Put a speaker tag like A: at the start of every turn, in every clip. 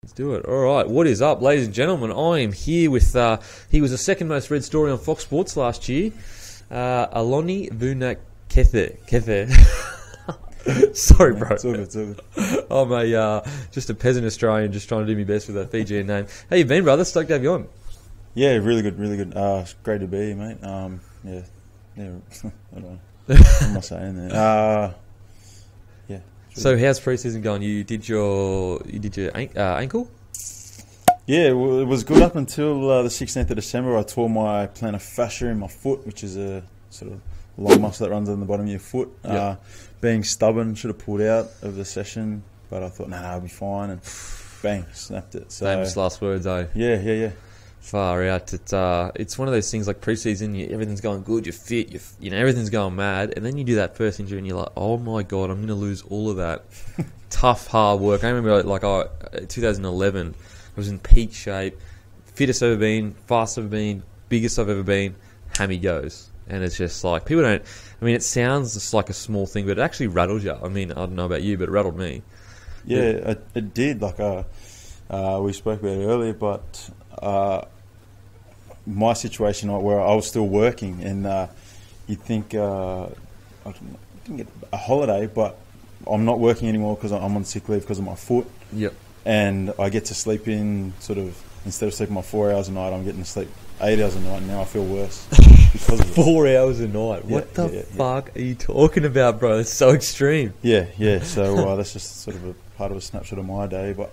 A: Let's do it. All right. What is up, ladies and gentlemen? I am here with, he was the second most read story on Fox Sports last year, Eloni Vunakece. Sorry, bro.
B: It's all good.
A: I'm just a peasant Australian just trying to do my best with a Fijian name. How you been, brother? Stoked to have you on.
B: Yeah, really good. It's great to be here, mate. Yeah. I don't know. What am I saying there? Yeah.
A: So how's pre-season going? You did your ankle?
B: Yeah, well, it was good up until the 16th of December. I tore my plantar fascia in my foot, which is a sort of long muscle that runs on the bottom of your foot.
A: Yep.
B: Being stubborn, should have pulled out of the session, but I thought, I'll be fine, and bang, snapped it. So
A: Famous last words, eh?
B: Yeah.
A: Far out. It's one of those things like pre-season, everything's going good, you're fit, everything's going mad, and then you do that first injury and you're like, oh my God, I'm going to lose all of that. Tough, hard work. I remember 2011, I was in peak shape, fittest I've ever been, fastest I've ever been, biggest I've ever been, hammy goes. And it's just like, people don't, it sounds just like a small thing, but it actually rattles you. I don't know about you, but it rattled me.
B: Yeah, it did. We spoke about it earlier, but my situation where I was still working, and you'd think I didn't get a holiday, but I'm not working anymore because I'm on sick leave because of my foot.
A: Yep.
B: And I get to sleep in instead of sleeping my 4 hours a night, I'm getting to sleep 8 hours a night, and now I feel worse because of
A: 4 hours a night. What the fuck are you talking about, bro? That's so extreme.
B: Yeah. So that's just sort of a part of a snapshot of my day, but.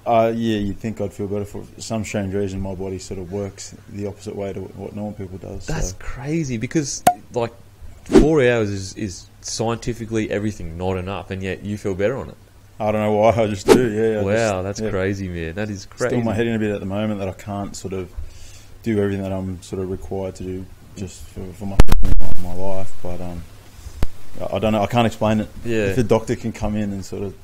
B: You'd think I'd feel better. For some strange reason, my body sort of works the opposite way to what normal people does.
A: That's crazy because, 4 hours is scientifically everything not enough, and yet you feel better on it.
B: I don't know why, I just do, yeah.
A: Wow, that's crazy, man. That is crazy.
B: Still my head in a bit at the moment that I can't sort of do everything that I'm sort of required to do just for my life, but I don't know, I can't explain it.
A: Yeah.
B: If the doctor can come in and sort of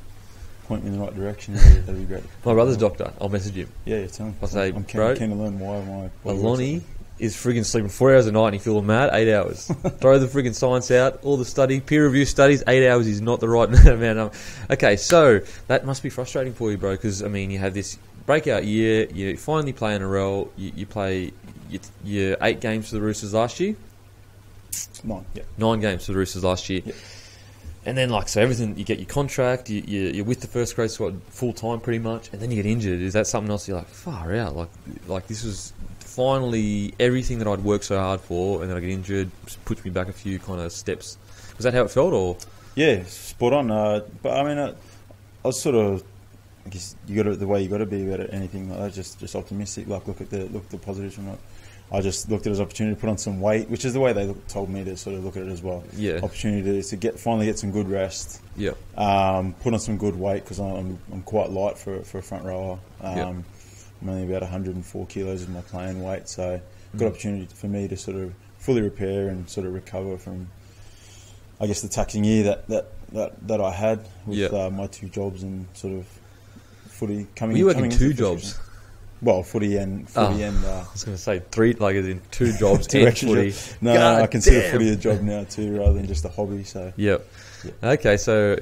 B: point me in the right direction, that'd be great.
A: My brother's doctor. I'll message him.
B: Yeah, tell him.
A: I'll say,
B: I'm
A: bro,
B: keen to learn why my body
A: Eloni is friggin' sleeping 4 hours a night and he feeling mad 8 hours. Throw the friggin' science out, all the study, peer review studies, 8 hours is not the right amount. Okay, so that must be frustrating for you, bro, because, you have this breakout year, you finally play NRL, you play your 8 games for the Roosters last year?
B: 9, yeah.
A: 9 games for the Roosters last year.
B: Yeah.
A: And then, so everything, you get your contract, you're with the first grade squad full time pretty much, and then you get injured. Is that something else you're like, far out? Like this was finally everything that I'd worked so hard for, and then I get injured, puts me back a few kind of steps. Was that how it felt, or?
B: Yeah, spot on. But I was sort of, I guess the way you got to be about it, anything like that, just optimistic. Look at the positives from it. I just looked at it as an opportunity to put on some weight, which is the way they told me to sort of look at it as well. Yeah. Opportunity to finally get some good rest.
A: Yeah.
B: Put on some good weight because I'm quite light for a front rower. I'm only about 104 kilos of my playing weight, so good opportunity for me to sort of fully repair and sort of recover from, I guess, the taxing year that I had with my 2 jobs and sort of footy coming.
A: Were you working 2 jobs?
B: Well, footy and. I
A: was going to say 3, as in 2 jobs and footy.
B: No,
A: God
B: I consider footy a job now too, rather than just a hobby. So.
A: Yep. Okay, so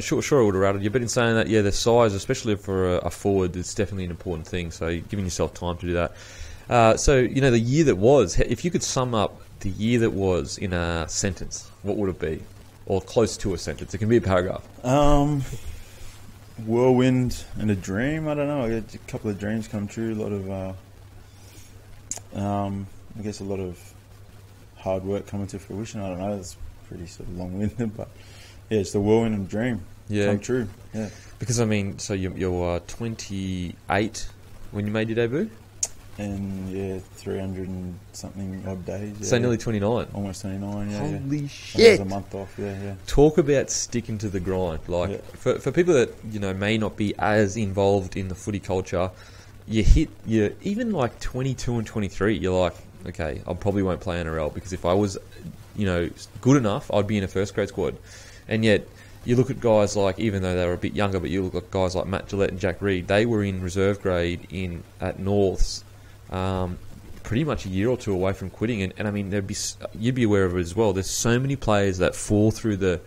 A: sure it would have rattled you, but in saying that, the size, especially for a forward, is definitely an important thing. So you're giving yourself time to do that. So the year that was, if you could sum up the year that was in a sentence, what would it be, or close to a sentence? It can be a paragraph.
B: Whirlwind and a dream. I don't know. I get a couple of dreams come true. A lot of, I guess, a lot of hard work coming to fruition. I don't know. It's pretty sort of long-winded, but yeah, it's the whirlwind and dream come true. Yeah.
A: Because so you're 28 when you made your debut.
B: And 300 and something odd days.
A: So nearly 29.
B: Almost 29, yeah.
A: Holy shit.
B: A month off, yeah.
A: Talk about sticking to the grind. For people that, may not be as involved in the footy culture, you're even 22 and 23, you're like, okay, I probably won't play NRL because if I was, good enough, I'd be in a first grade squad. And yet, you look at guys like, even though they were a bit younger, but you look at guys like Matt Gillett and Jack Reed, they were in reserve grade at Norths, pretty much a year or 2 away from quitting, and you'd be aware of it as well. There's so many players that fall through the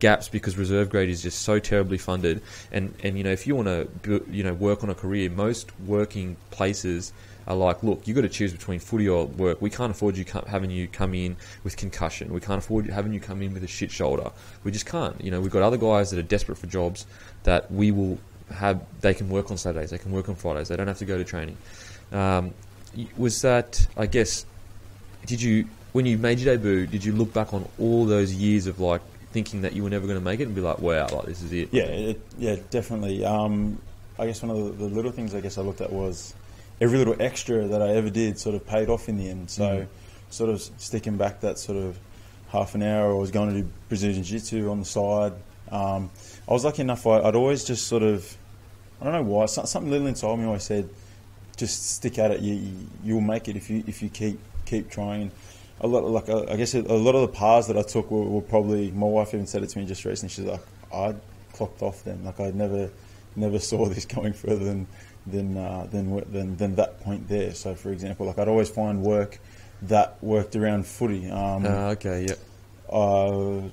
A: gaps because reserve grade is just so terribly funded. And you know, if you want to, you know, work on a career, most working places are like, look, you got to choose between footy or work. We can't afford having you come in with concussion. We can't afford having you come in with a shit shoulder. We just can't. You know, we've got other guys that are desperate for jobs that we will have. They can work on Saturdays. They can work on Fridays. They don't have to go to training. Was that, I guess, when you made your debut, did you look back on all those years of like thinking that you were never going to make it and be like, wow, like this is it?
B: Yeah, definitely. I guess one of the little things I guess I looked at was every little extra that I ever did sort of paid off in the end. So sort of sticking back that sort of half an hour, I was going to do Brazilian Jiu-Jitsu on the side. I was lucky enough, I'd always just sort of, I don't know why, something little inside me always said, just stick at it. You'll make it if you keep trying. I guess a lot of the paths that I took were probably, my wife even said it to me just recently. She's like, I clocked off then. Like I never saw this going further than that point there. So for example, like I'd always find work that worked around footy.
A: Okay, yeah.
B: I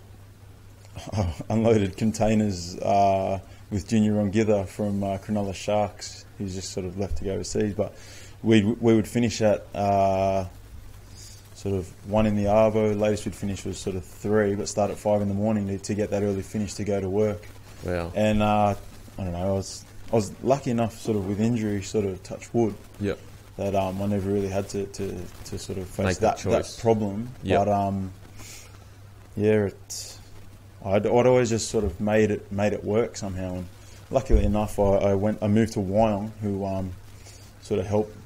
B: unloaded containers with Junior Rongiza from Cronulla Sharks. He's just sort of left to go overseas, but we would finish at sort of 1 in the arvo. Latest we'd finish was sort of 3, but start at 5 in the morning to get that early finish to go to work.
A: Wow.
B: And I don't know, I was lucky enough, sort of with injury, sort of touch wood.
A: Yep.
B: That I never really had to sort of face that problem.
A: Yep.
B: But yeah, I'd always just sort of made it work somehow. And luckily enough, I moved to Wyong, who sort of helped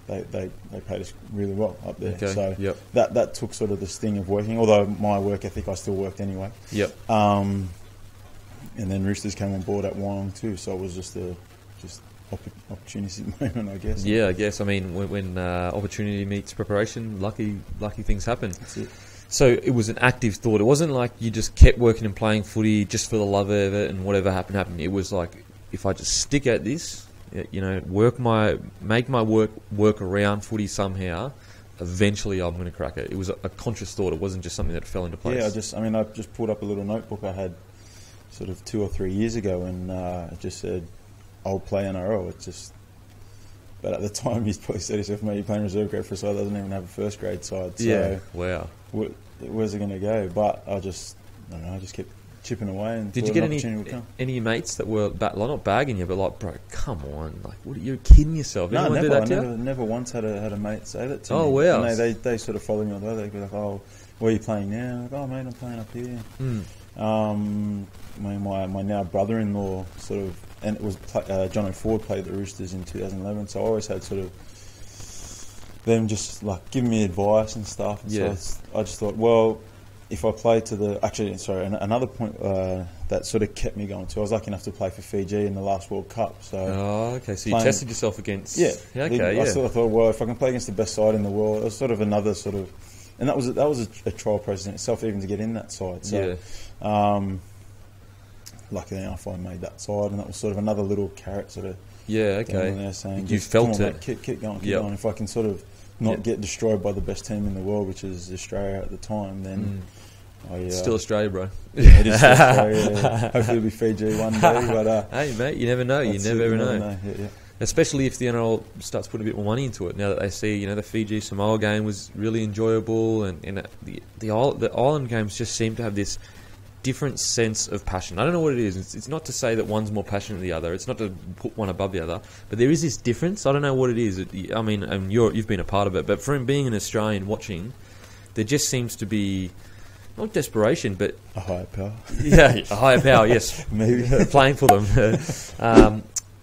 B: they paid us really well up there.
A: Okay.
B: So that took sort of the sting of working. Although my work ethic, I still worked anyway.
A: Yep.
B: And then Roosters came on board at Wyong too, so it was just opportunity moment, I guess.
A: Yeah, I guess. I mean, when opportunity meets preparation, lucky things happen.
B: That's it.
A: So it was an active thought. It wasn't like you just kept working and playing footy just for the love of it and whatever happened. It was like, if I just stick at this, you know, make my work around footy somehow, eventually I'm going to crack it. It was a conscious thought. It wasn't just something that fell into place.
B: Yeah, I just pulled up a little notebook I had sort of 2 or 3 years ago, and it just said, I'll play NRL. It's just, but at the time, he's probably said himself, mate, you're playing reserve grade for a side that doesn't even have a first grade side. So
A: yeah, wow.
B: Where's it going to go? But I just kept chipping away. And
A: did you get any mates that were not bagging you, but like, bro, come on, like, what, you're kidding yourself?
B: No,
A: never.
B: Do that to you? Never once had a mate say that to me.
A: Oh wow.
B: And they sort of follow me on the way. They'd be like, oh, where are you playing now? I'm like, oh mate, I'm playing up here. My now brother-in-law sort of, and it was John O'Ford played the Roosters in 2011, so I always had sort of them just like giving me advice and stuff. And
A: yeah.
B: So I just thought, well, if I play another point that sort of kept me going too. I was lucky enough to play for Fiji in the last World Cup. So
A: so you tested yourself against.
B: Yeah.
A: Okay.
B: I sort of thought, well, if I can play against the best side in the world, it was sort of another sort of, and that was a trial process in itself, even to get in that side. So, luckily enough, I made that side, and that was sort of another little carrot sort of.
A: Yeah. Okay.
B: There saying,
A: you felt it.
B: Mate, keep going. If I can sort of not get destroyed by the best team in the world, which is Australia at the time, then.
A: Still Australia, bro.
B: Yeah, it is still Australia. Hopefully it'll be Fiji one day. But
A: hey, mate, you never know. You never ever know.
B: Yeah.
A: Especially if the NRL starts putting a bit more money into it. Now that they see, the Fiji Samoa game was really enjoyable, and the island games just seem to have this different sense of passion. I don't know what it is. It's not to say that one's more passionate than the other. It's not to put one above the other. But there is this difference. I don't know what it is. I mean, you've been a part of it. But from being an Australian watching, there just seems to be. Not desperation, but
B: a higher power.
A: Yeah, a higher power. Yes,
B: maybe
A: playing for them.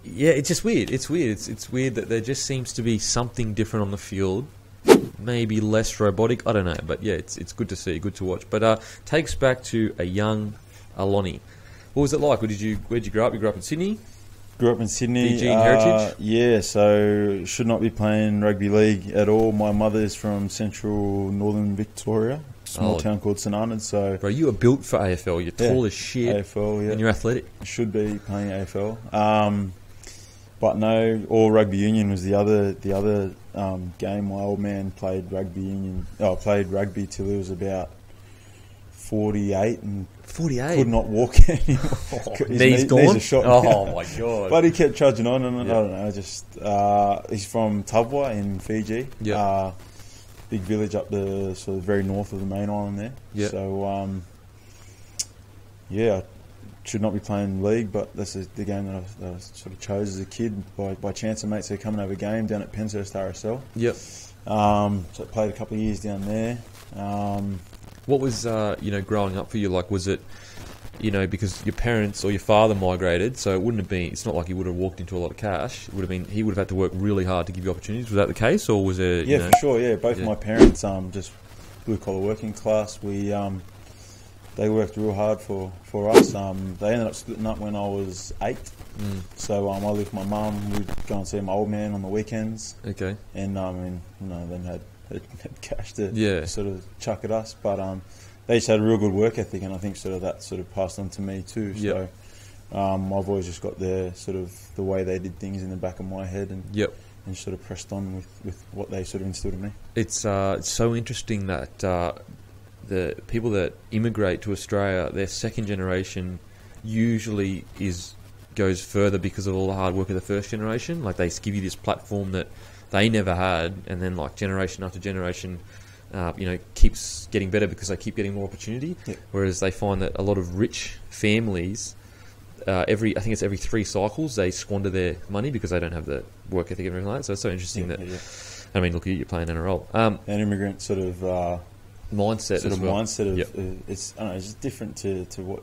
A: Yeah, it's just weird. It's weird. It's weird that there just seems to be something different on the field. Maybe less robotic. I don't know, but yeah, it's good to see, good to watch. But takes back to a young Eloni. What was it like? Where'd you grow up? You grew up in Sydney.
B: Grew up in Sydney.
A: Fijian heritage?
B: Yeah, so should not be playing rugby league at all. My mother's from central northern Victoria. Small town called St Arnaud. So,
A: bro, you are built for AFL. You're tall as shit.
B: AFL, yeah.
A: And you're athletic.
B: Should be playing AFL. But no, all rugby union was the other game. My old man played rugby union. Played rugby till he was about 48 and
A: 48.
B: could not walk anymore.
A: Knees gone?
B: Knees are shot.
A: Oh my god!
B: But he kept trudging on, and I don't know. Just he's from Tubwa in Fiji.
A: Yeah.
B: Big village up the sort of very north of the main island there.
A: Yeah.
B: So I should not be playing league, but this is the game that I sort of chose as a kid by chance. And mates, they're coming over a game down at Penshurst RSL.
A: Yep.
B: So I played a couple of years down there.
A: What was growing up for you like? Was it because your parents or your father migrated, so it wouldn't have been. It's not like he would have walked into a lot of cash. It would have been. He would have had to work really hard to give you opportunities. Was that the case, or was it?
B: Yeah, for sure. Yeah, both of my parents just blue collar working class. We they worked real hard for us. They ended up splitting up when I was 8. So I lived with my mum. We'd go and see my old man on the weekends.
A: Okay.
B: And then had cash to
A: Yeah.
B: sort of chuck at us. But they just had a real good work ethic, and I think sort of that sort of passed on to me too. So I've always just got their sort of the way they did things in the back of my head, and and sort of pressed on with what they sort of instilled in me.
A: It's so interesting that the people that immigrate to Australia, their second generation usually goes further because of all the hard work of the first generation. Like they give you this platform that they never had, and then like generation after generation, keeps getting better because they keep getting more opportunity.
B: Yep.
A: Whereas they find that a lot of rich families, I think it's every 3 cycles, they squander their money because they don't have the work ethic and everything like that. So it's so interesting I mean, look, you're playing NRL.
B: An immigrant sort of
A: mindset
B: sort
A: as
B: of
A: well.
B: mindset of it's I don't know, it's just different to what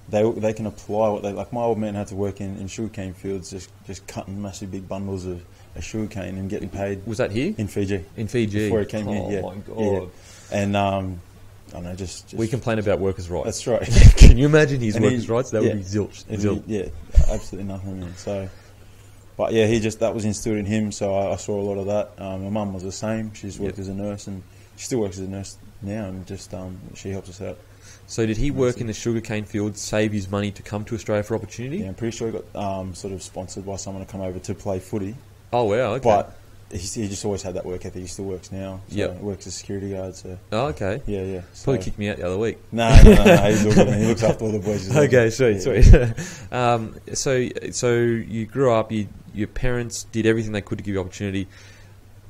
B: they can apply what they like. My old man had to work in sugarcane fields, just cutting massive big bundles of sugarcane and getting paid.
A: Was that here
B: in Fiji?
A: In Fiji
B: before he came here. Yeah.
A: Oh my god!
B: Yeah. And I don't know, just
A: we complain about workers' rights.
B: That's right.
A: Can you imagine his workers' rights? That would be zilch.
B: Yeah, absolutely nothing. Man. So, but yeah, that was instilled in him. So I saw a lot of that. My mum was the same. She's worked as a nurse, and she still works as a nurse now, and just she helps us out.
A: So did he work in the sugarcane fields, save his money to come to Australia for opportunity?
B: Yeah, I'm pretty sure he got sort of sponsored by someone to come over to play footy.
A: Oh wow, okay.
B: But he just always had that work ethic. He still works now. So
A: he
B: works as a security guard. So.
A: Oh, okay.
B: Yeah.
A: Probably kicked me out the other week.
B: No. He's all good, man. He looks after all the boys.
A: Okay, sweet. So you grew up. Your parents did everything they could to give you opportunity.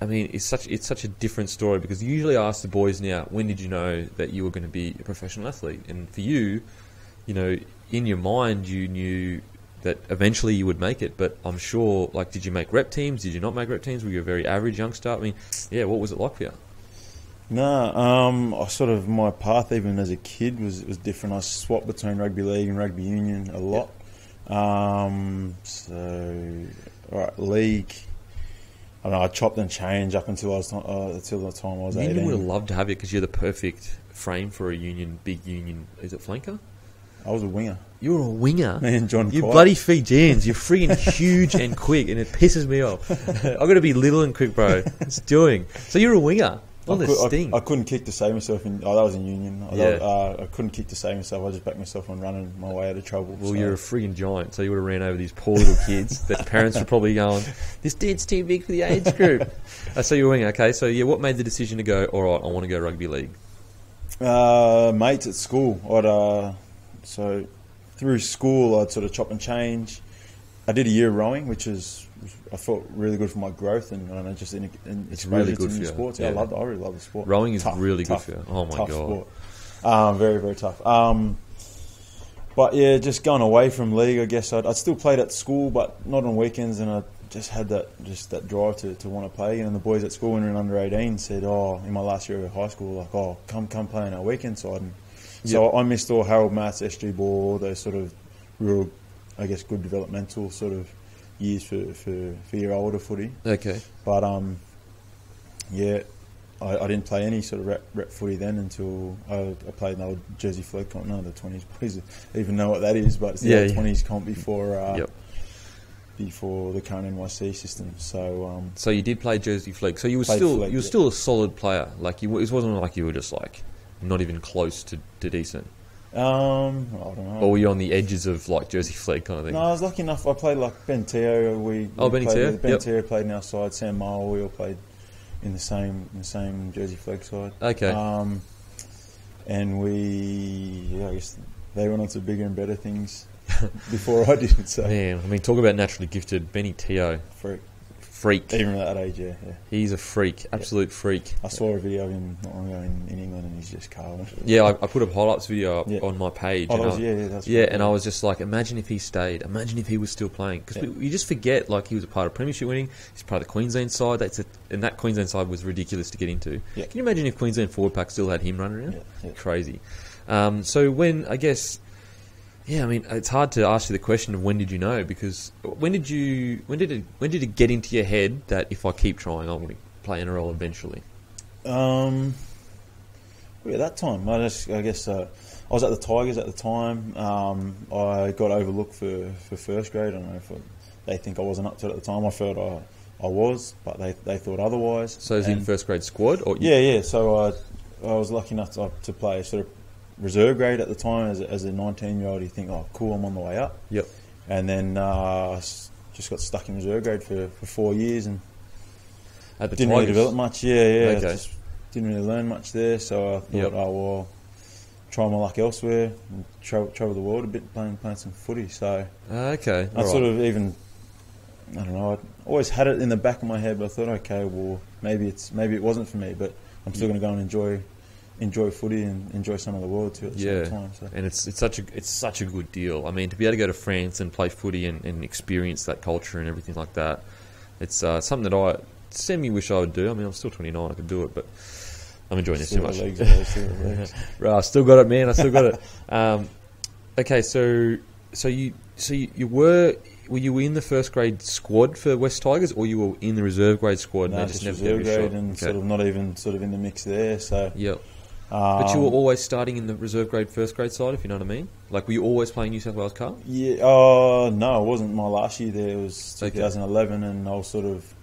A: I mean, it's such a different story because usually I ask the boys now, when did you know that you were going to be a professional athlete? And for you, in your mind, you knew that eventually you would make it. But I'm sure, like, did you make rep teams? Did you not make rep teams? Were you a very average youngster? I mean, what was it like for you?
B: No, my path even as a kid was different. I swapped between rugby league and rugby union a lot. League. I don't know, I chopped and changed up until the time I was 18.
A: Union would have loved to have you because you're the perfect frame for a union, big union. Is it flanker?
B: I was a winger.
A: You were a winger?
B: Man, John
A: You
B: Kite.
A: bloody Fijians. You're freaking huge and quick, and it pisses me off. I've got to be little and quick, bro. It's doing. So you're a winger.
B: I couldn't kick to save myself. That was in union.
A: Yeah.
B: I couldn't kick to save myself. I just backed myself on running my way out of trouble.
A: Well, you're a friggin' giant, so you would have ran over these poor little kids that parents were probably going, this dude's too big for the age group. So you're a winger. Okay, so what made the decision to go, all right, I want to go rugby league?
B: Mates at school. So through school, I'd sort of chop and change. I did a year of rowing, which I felt really good for my growth and just in
A: it's really good
B: to
A: for
B: new
A: you.
B: sports.
A: Yeah.
B: I really love the sport.
A: Rowing is
B: tough,
A: really
B: tough,
A: good for you. Oh my
B: tough
A: god,
B: sport. Very very tough. But yeah, just going away from league, I guess I'd still played at school, but not on weekends, and I just had that drive to want to play again. And the boys at school when we were under 18 said, in my last year of high school, come play on our weekend side. And so I missed all Harold Matts, SG Ball, those sort of real, I guess, good developmental sort of years for your older footy.
A: Okay.
B: But I didn't play any sort of rep footy then until I played an old Jersey Flag comp. No, the 20s. Please even know what that is, but it's the old 20s comp before before the current NYC system. So
A: so you did play Jersey Flag. So you were still a solid player. Like it wasn't like you were just like not even close to decent.
B: I don't know.
A: Or were you on the edges of like Jersey Flag kind of thing?
B: No, I was lucky enough. I played like Ben Teo.
A: Benny Teo?
B: Ben Teo played in our side. Sam Marl, we all played in the same Jersey Flag side.
A: Okay.
B: and I guess they went on to bigger and better things before I did. So
A: Man, I mean, talk about naturally gifted. Benny Teo, freak.
B: Even at that age, yeah.
A: He's a freak, absolute freak.
B: I saw a video of him not long ago in England, and he's just carving.
A: Yeah, I put a highlights video up on my page.
B: And
A: I was just like, imagine if he stayed. Imagine if he was still playing. Because you just forget, like, he was a part of Premiership winning. He's part of the Queensland side. And that Queensland side was ridiculous to get into.
B: Yeah.
A: Can you imagine if Queensland forward pack still had him running around?
B: Yeah.
A: Crazy. So when, I guess... Yeah, I mean, it's hard to ask you the question of when did you know, because when did it get into your head that if I keep trying, I'm going to play NRL eventually?
B: At that time, I guess I was at the Tigers at the time. I got overlooked for first grade. I don't know if they think I wasn't up to it at the time. I felt I was, but they thought otherwise.
A: So is he in first grade squad? Or
B: yeah. So I was lucky enough to play sort of reserve grade at the time. As a 19-year-old, you think, oh, cool, I'm on the way up.
A: Yep.
B: And then just got stuck in reserve grade for 4 years and didn't really develop much. Yeah.
A: Okay.
B: Just didn't really learn much there. So I thought, oh well, try my luck elsewhere and travel the world a bit, playing some footy. So
A: okay,
B: I sort of even, I don't know, I always had it in the back of my head, but I thought, okay, well, maybe it wasn't for me, but I'm still going to go and enjoy footy and enjoy some of the world too at the same time. So.
A: And it's such a good deal. I mean, to be able to go to France and play footy and experience that culture and everything like that, it's something that I wish I would do. I mean, I'm still 29, I could do it, but I'm enjoying this too much. Right, I still got it, man. I still got it. Okay, so you were you in the first grade squad for West Tigers, or you were in the reserve grade squad?
B: No, just reserve grade and sort of not even sort of in the mix there. So
A: yep. But you were always starting in the reserve grade, first grade side, if you know what I mean? Like, were you always playing New South Wales Cup?
B: Yeah. No, it wasn't my last year there. It was 2011, and I was sort of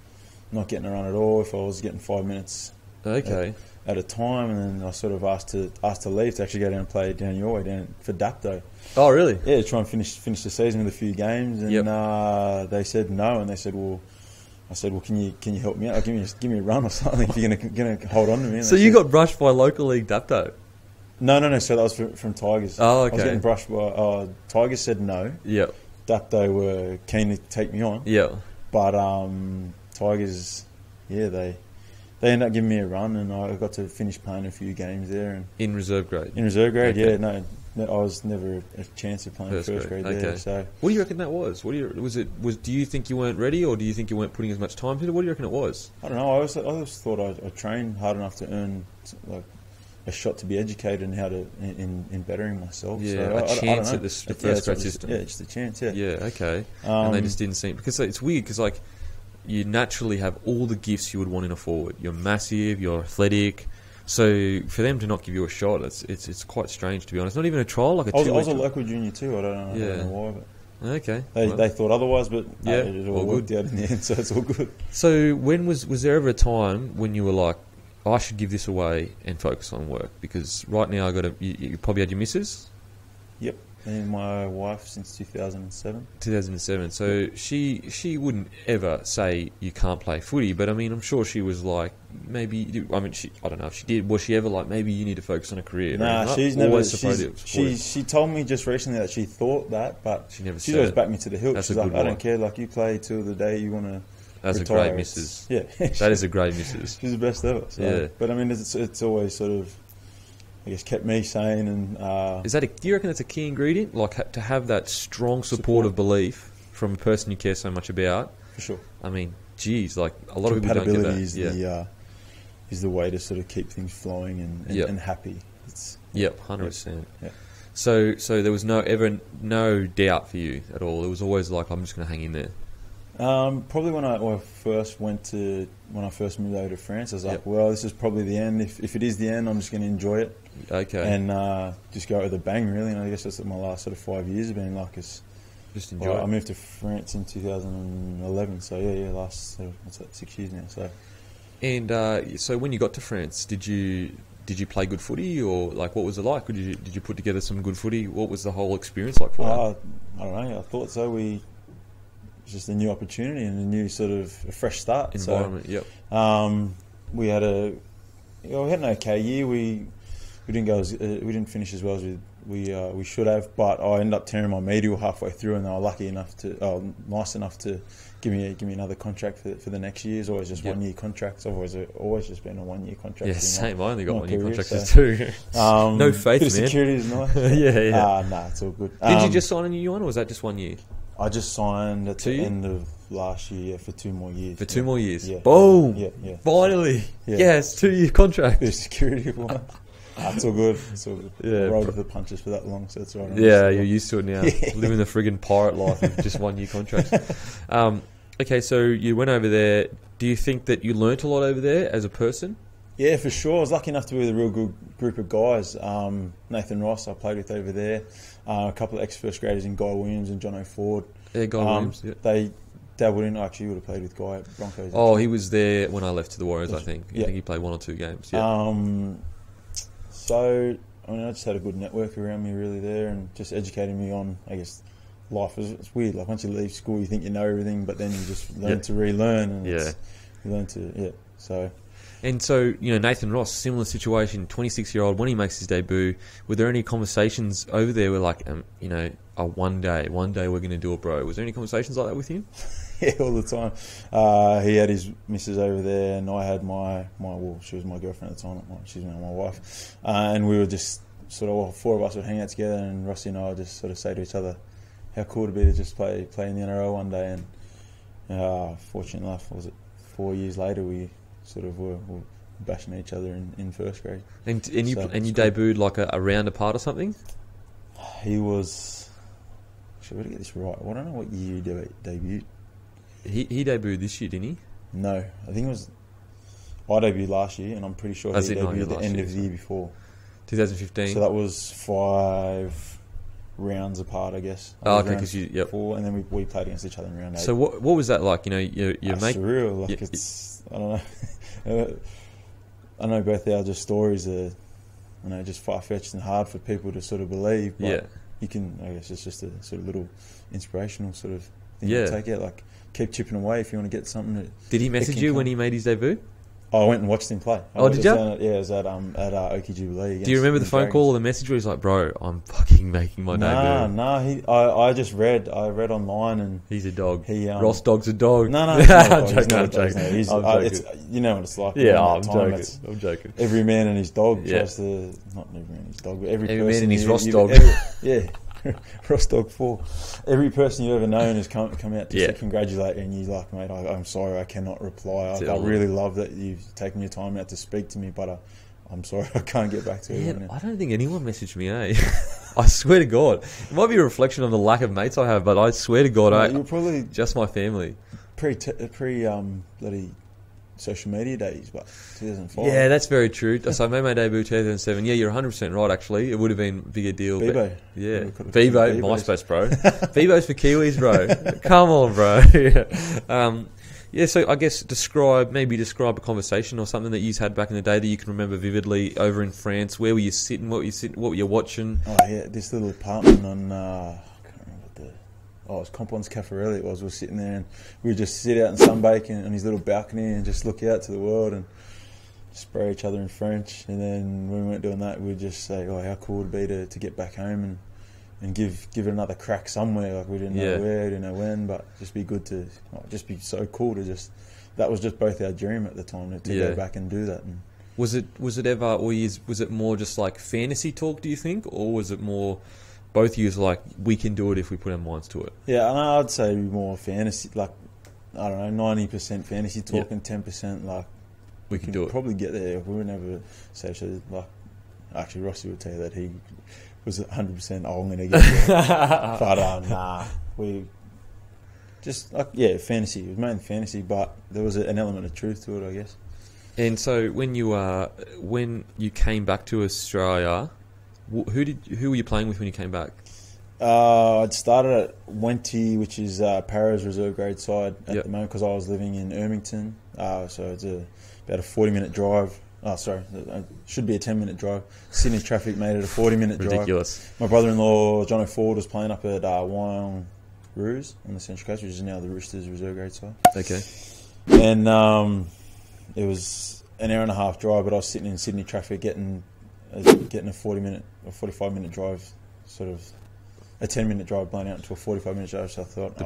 B: not getting a run at all. If I was getting 5 minutes at a time, and then I sort of asked to leave to actually go down and play down your way, down for Dapto.
A: Oh, really?
B: Yeah, to try and finish the season with a few games, and they said no, and they said, well... I said, well, can you help me out? Give me a run or something if you're gonna hold on to me. And
A: so you got brushed by local league Dapto?
B: No. So that was from Tigers.
A: Oh, okay.
B: I was getting brushed by Tigers. Said no.
A: Yep.
B: Dapto were keen to take me on.
A: Yeah.
B: But Tigers, they ended up giving me a run, and I got to finish playing a few games there. And
A: in reserve grade.
B: In reserve grade, okay. No, I was never a chance of playing first grade there. So,
A: what do you reckon that was? Do you think you weren't ready, or do you think you weren't putting as much time into it? What do you reckon it was?
B: I don't know. I always thought I trained hard enough to earn like a shot to be educated in how to in bettering myself.
A: Yeah,
B: so
A: a chance at the first grade system.
B: Yeah, just a chance. Yeah.
A: Yeah. Okay. And they just didn't seem, because it's weird because like you naturally have all the gifts you would want in a forward. You're massive. You're athletic. So for them to not give you a shot, it's quite strange, to be honest. Not even a trial, like a
B: I was a local junior too. I don't know why, but
A: okay.
B: They thought otherwise, but it all worked out in the end, so it's all good.
A: So when was there ever a time when you were like, I should give this away and focus on work? Because right now you probably had your missus.
B: Yep. And my wife since 2007.
A: 2007. So she wouldn't ever say you can't play footy, but I mean, I'm sure she was like, maybe. I mean, I don't know if she did. Was she ever like, maybe you need to focus on a career?
B: Nah, she's never. She told me just recently that she thought that, but she's always backed me to the hilt. She's like, I don't care. Like, you play till the day you want to.
A: That's
B: retire.
A: A great missus.
B: Yeah,
A: that is a great missus.
B: She's the best ever. So. Yeah, but I mean, it's always sort of, I guess, kept me sane. And
A: do you reckon that's a key ingredient? Like, to have that strong supportive belief from a person you care so much about?
B: For sure.
A: I mean, geez, like a lot of people don't get that.
B: Is the way to sort of keep things flowing and happy.
A: 100%. Yeah. So there was no doubt for you at all. It was always like, I'm just going to hang in there.
B: Probably when I first moved over to France, I was like, well, this is probably the end. If it is the end, I'm just going to enjoy it.
A: Okay.
B: And just go with a bang, really. And I guess that's what my last sort of 5 years have been like. Just
A: enjoy it.
B: I moved to France in 2011, so last 6 years now. So.
A: And so when you got to France, did you play good footy, or like what was it like? Did you put together some good footy? What was the whole experience like for you?
B: I don't know. I thought so. It's just a new opportunity and a new sort of a fresh start.
A: Environment.
B: So, we had an okay year. We we didn't finish as well as we should have. But I ended up tearing my medial halfway through, and they were nice enough to give me another contract for the next year. It's always just 1 year contracts. I've always just been a 1 year contract.
A: Yeah, same. I only got 1 year contracts
B: so,
A: too. No faith,
B: bit
A: man.
B: Of security is nice.
A: Yeah.
B: Nah, it's all good.
A: Did you just sign a new one, or was that just 1 year?
B: I just signed at the end of last year for 2 more years.
A: For 2 more years?
B: Yeah.
A: Boom!
B: Yeah.
A: Finally!
B: Yeah.
A: Yes, 2 year contract.
B: The security one. It's all good. It's all good.
A: Yeah.
B: I rolled with the punches for that long, so it's all right.
A: Yeah, you're used to it now.
B: Yeah.
A: Living the friggin' pirate life with just 1 year contract. Okay, so you went over there. Do you think that you learnt a lot over there as a person?
B: Yeah, for sure. I was lucky enough to be with a real good group of guys. Nathan Ross, I played with over there. A couple of ex-first graders in Guy Williams and Jono Ford.
A: Yeah, Guy Williams. Yeah.
B: Dad wouldn't actually would have played with Guy at Broncos.
A: Oh, he was there when I left to the Warriors, I think.
B: Yeah.
A: I think he played 1 or 2 games. Yeah.
B: So, I mean, I just had a good network around me really there, and just educating me on, I guess, life. It's weird. Like, once you leave school, you think you know everything, but then you just learn to relearn. And you learn to, so...
A: And so, Nathan Ross, similar situation, 26-year-old, when he makes his debut, were there any conversations over there where, like, one day we're going to do it, bro? Was there any conversations like that with him?
B: Yeah, all the time. He had his missus over there, and I had she was my girlfriend at the time, she's now my wife. And we were just four of us would hang out together, and Rossi and I would just sort of say to each other, how cool it'd be to just play in the NRL one day. And fortunate enough, 4 years later, we sort of were bashing each other in first grade.
A: And you debuted like a round apart or something?
B: He was... Actually, I got to get this right. I don't know what year he debuted.
A: He debuted this year, didn't he?
B: No, I think it was... I debuted last year, and I'm pretty sure he debuted at the end of the year before.
A: 2015.
B: So that was 5 rounds apart, I guess.
A: Oh, okay, because you... Yep.
B: 4, and then we played against each other in round 8.
A: So what was that like? Your mate...
B: surreal. Like, it's... I don't know. I know both our just stories are, just far-fetched and hard for people to sort of believe. But you can, I guess it's just a sort of little inspirational sort of thing to take out. Like, keep chipping away if you want to get something.
A: Did he message you when he made his debut?
B: I went and watched him play.
A: Oh, did you?
B: It was at Oakey Jubilee.
A: Do you remember the phone call or the message where he's like, bro, I'm fucking making my debut?
B: No. I just read. I read online, and
A: he's a dog. Ross Dog's a dog.
B: No.
A: I'm joking.
B: You know what it's like.
A: Yeah, I'm joking.
B: Every man and his dog tries to... Not every man and his dog, but every person...
A: man and his Ross dog.
B: Yeah. Ross Dog 4. Every person you've ever known has come out to congratulate you, and you're like, mate, I'm sorry, I cannot reply. I really love that you've taken your time out to speak to me, but I'm sorry, I can't get back to you.
A: Yeah, I don't think anyone messaged me, I swear to God. It might be a reflection of the lack of mates I have, but I swear to God,
B: you're probably
A: just my family.
B: Pre bloody social media days, but 2005.
A: Yeah, that's very true. So I made my debut 2007. Yeah, you're 100% right, actually. It would have been a bigger deal.
B: Bebo.
A: Yeah. Bebo, MySpace, bro. Bebo's for Kiwis, bro. Come on, bro. Yeah, so I guess describe a conversation or something that you had back in the day that you can remember vividly over in France. Where were you sitting? What were you watching?
B: Oh, yeah, this little apartment on... I can't remember what it was Compons Caffarelli. We were sitting there, and we would just sit out and sunbake on his little balcony and just look out to the world and spray each other in French. And then when we weren't doing that, we'd just say, how cool it would be to get back home and give it another crack somewhere. Like, we didn't know where, didn't know when, but just be good to... just be so cool to just... That was just both our dream at the time, to go back and do that. And
A: was it ever, or was it more just like fantasy talk, do you think? Or was it more... Both of you like, we can do it if we put our minds to it? Yeah,
B: and I'd say more fantasy, like, I don't know, 90% fantasy talk and 10% like...
A: We can do it.
B: Probably get there. We would never say so. Like, actually, Rossi would tell you that he was 100%, I'm going to get there. But nah, we just, fantasy. It was mainly fantasy, but there was an element of truth to it, I guess.
A: And so when you came back to Australia... Who were you playing with when you came back?
B: I'd started at Wenty, which is Para's reserve grade side at the moment, because I was living in Ermington. So it's about a 40-minute drive. Oh, sorry, it should be a 10-minute drive. Sydney traffic made it a 40-minute drive.
A: Ridiculous.
B: My brother-in-law, Jono Ford, was playing up at Wyong Roos on the Central Coast, which is now the Roosters reserve grade side.
A: Okay.
B: And it was an hour and a half drive, but I was sitting in Sydney traffic getting as getting a 40-minute or 45-minute drive, sort of a 10-minute drive blown out into a 45-minute drive. So I thought,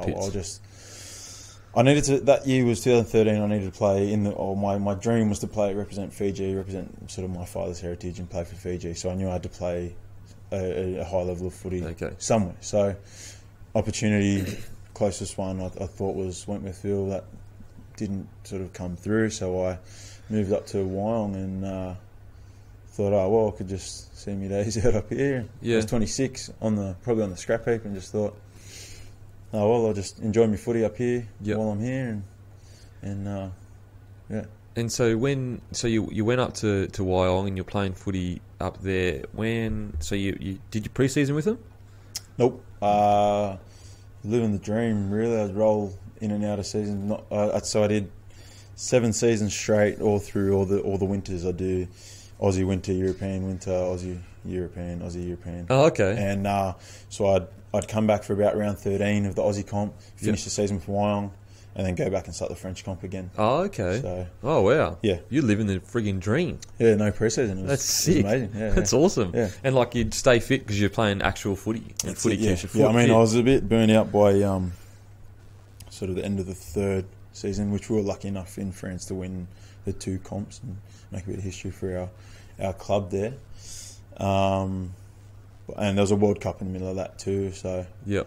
B: I needed to. That year was 2013. I needed to play my dream was to represent Fiji, represent sort of my father's heritage, and play for Fiji. So I knew I had to play a high level of footy somewhere. So opportunity, closest one I thought was Wentworthville. That didn't sort of come through. So I moved up to Wyong and thought, I could just see my days out up here. I was 26 probably on the scrap heap, and just thought, I'll just enjoy my footy up here while I'm here, and yeah. And
A: so you went up to Wyong and you're playing footy up there. You did your pre-season with them?
B: Nope. Living the dream, really. I'd roll in and out of season. So I did 7 seasons straight, all through all the winters. I do Aussie winter, European winter, Aussie European, Aussie European.
A: Oh, okay.
B: And so I'd come back for about round 13 of the Aussie comp, finish the season for Wyong, and then go back and start the French comp again.
A: Oh, okay.
B: So,
A: wow.
B: Yeah.
A: You're living the frigging dream.
B: Yeah, no pre-season.
A: That's sick.
B: It was amazing. Yeah,
A: that's awesome.
B: Yeah.
A: And you'd stay fit because you're playing actual footy. And footy keeps your foot
B: fit. I
A: fit.
B: I was a bit burnt out by sort of the end of the 3rd season, which we were lucky enough in France to win the 2 comps and make a bit of history for our club there. And there was a World Cup in the middle of that too, so yeah,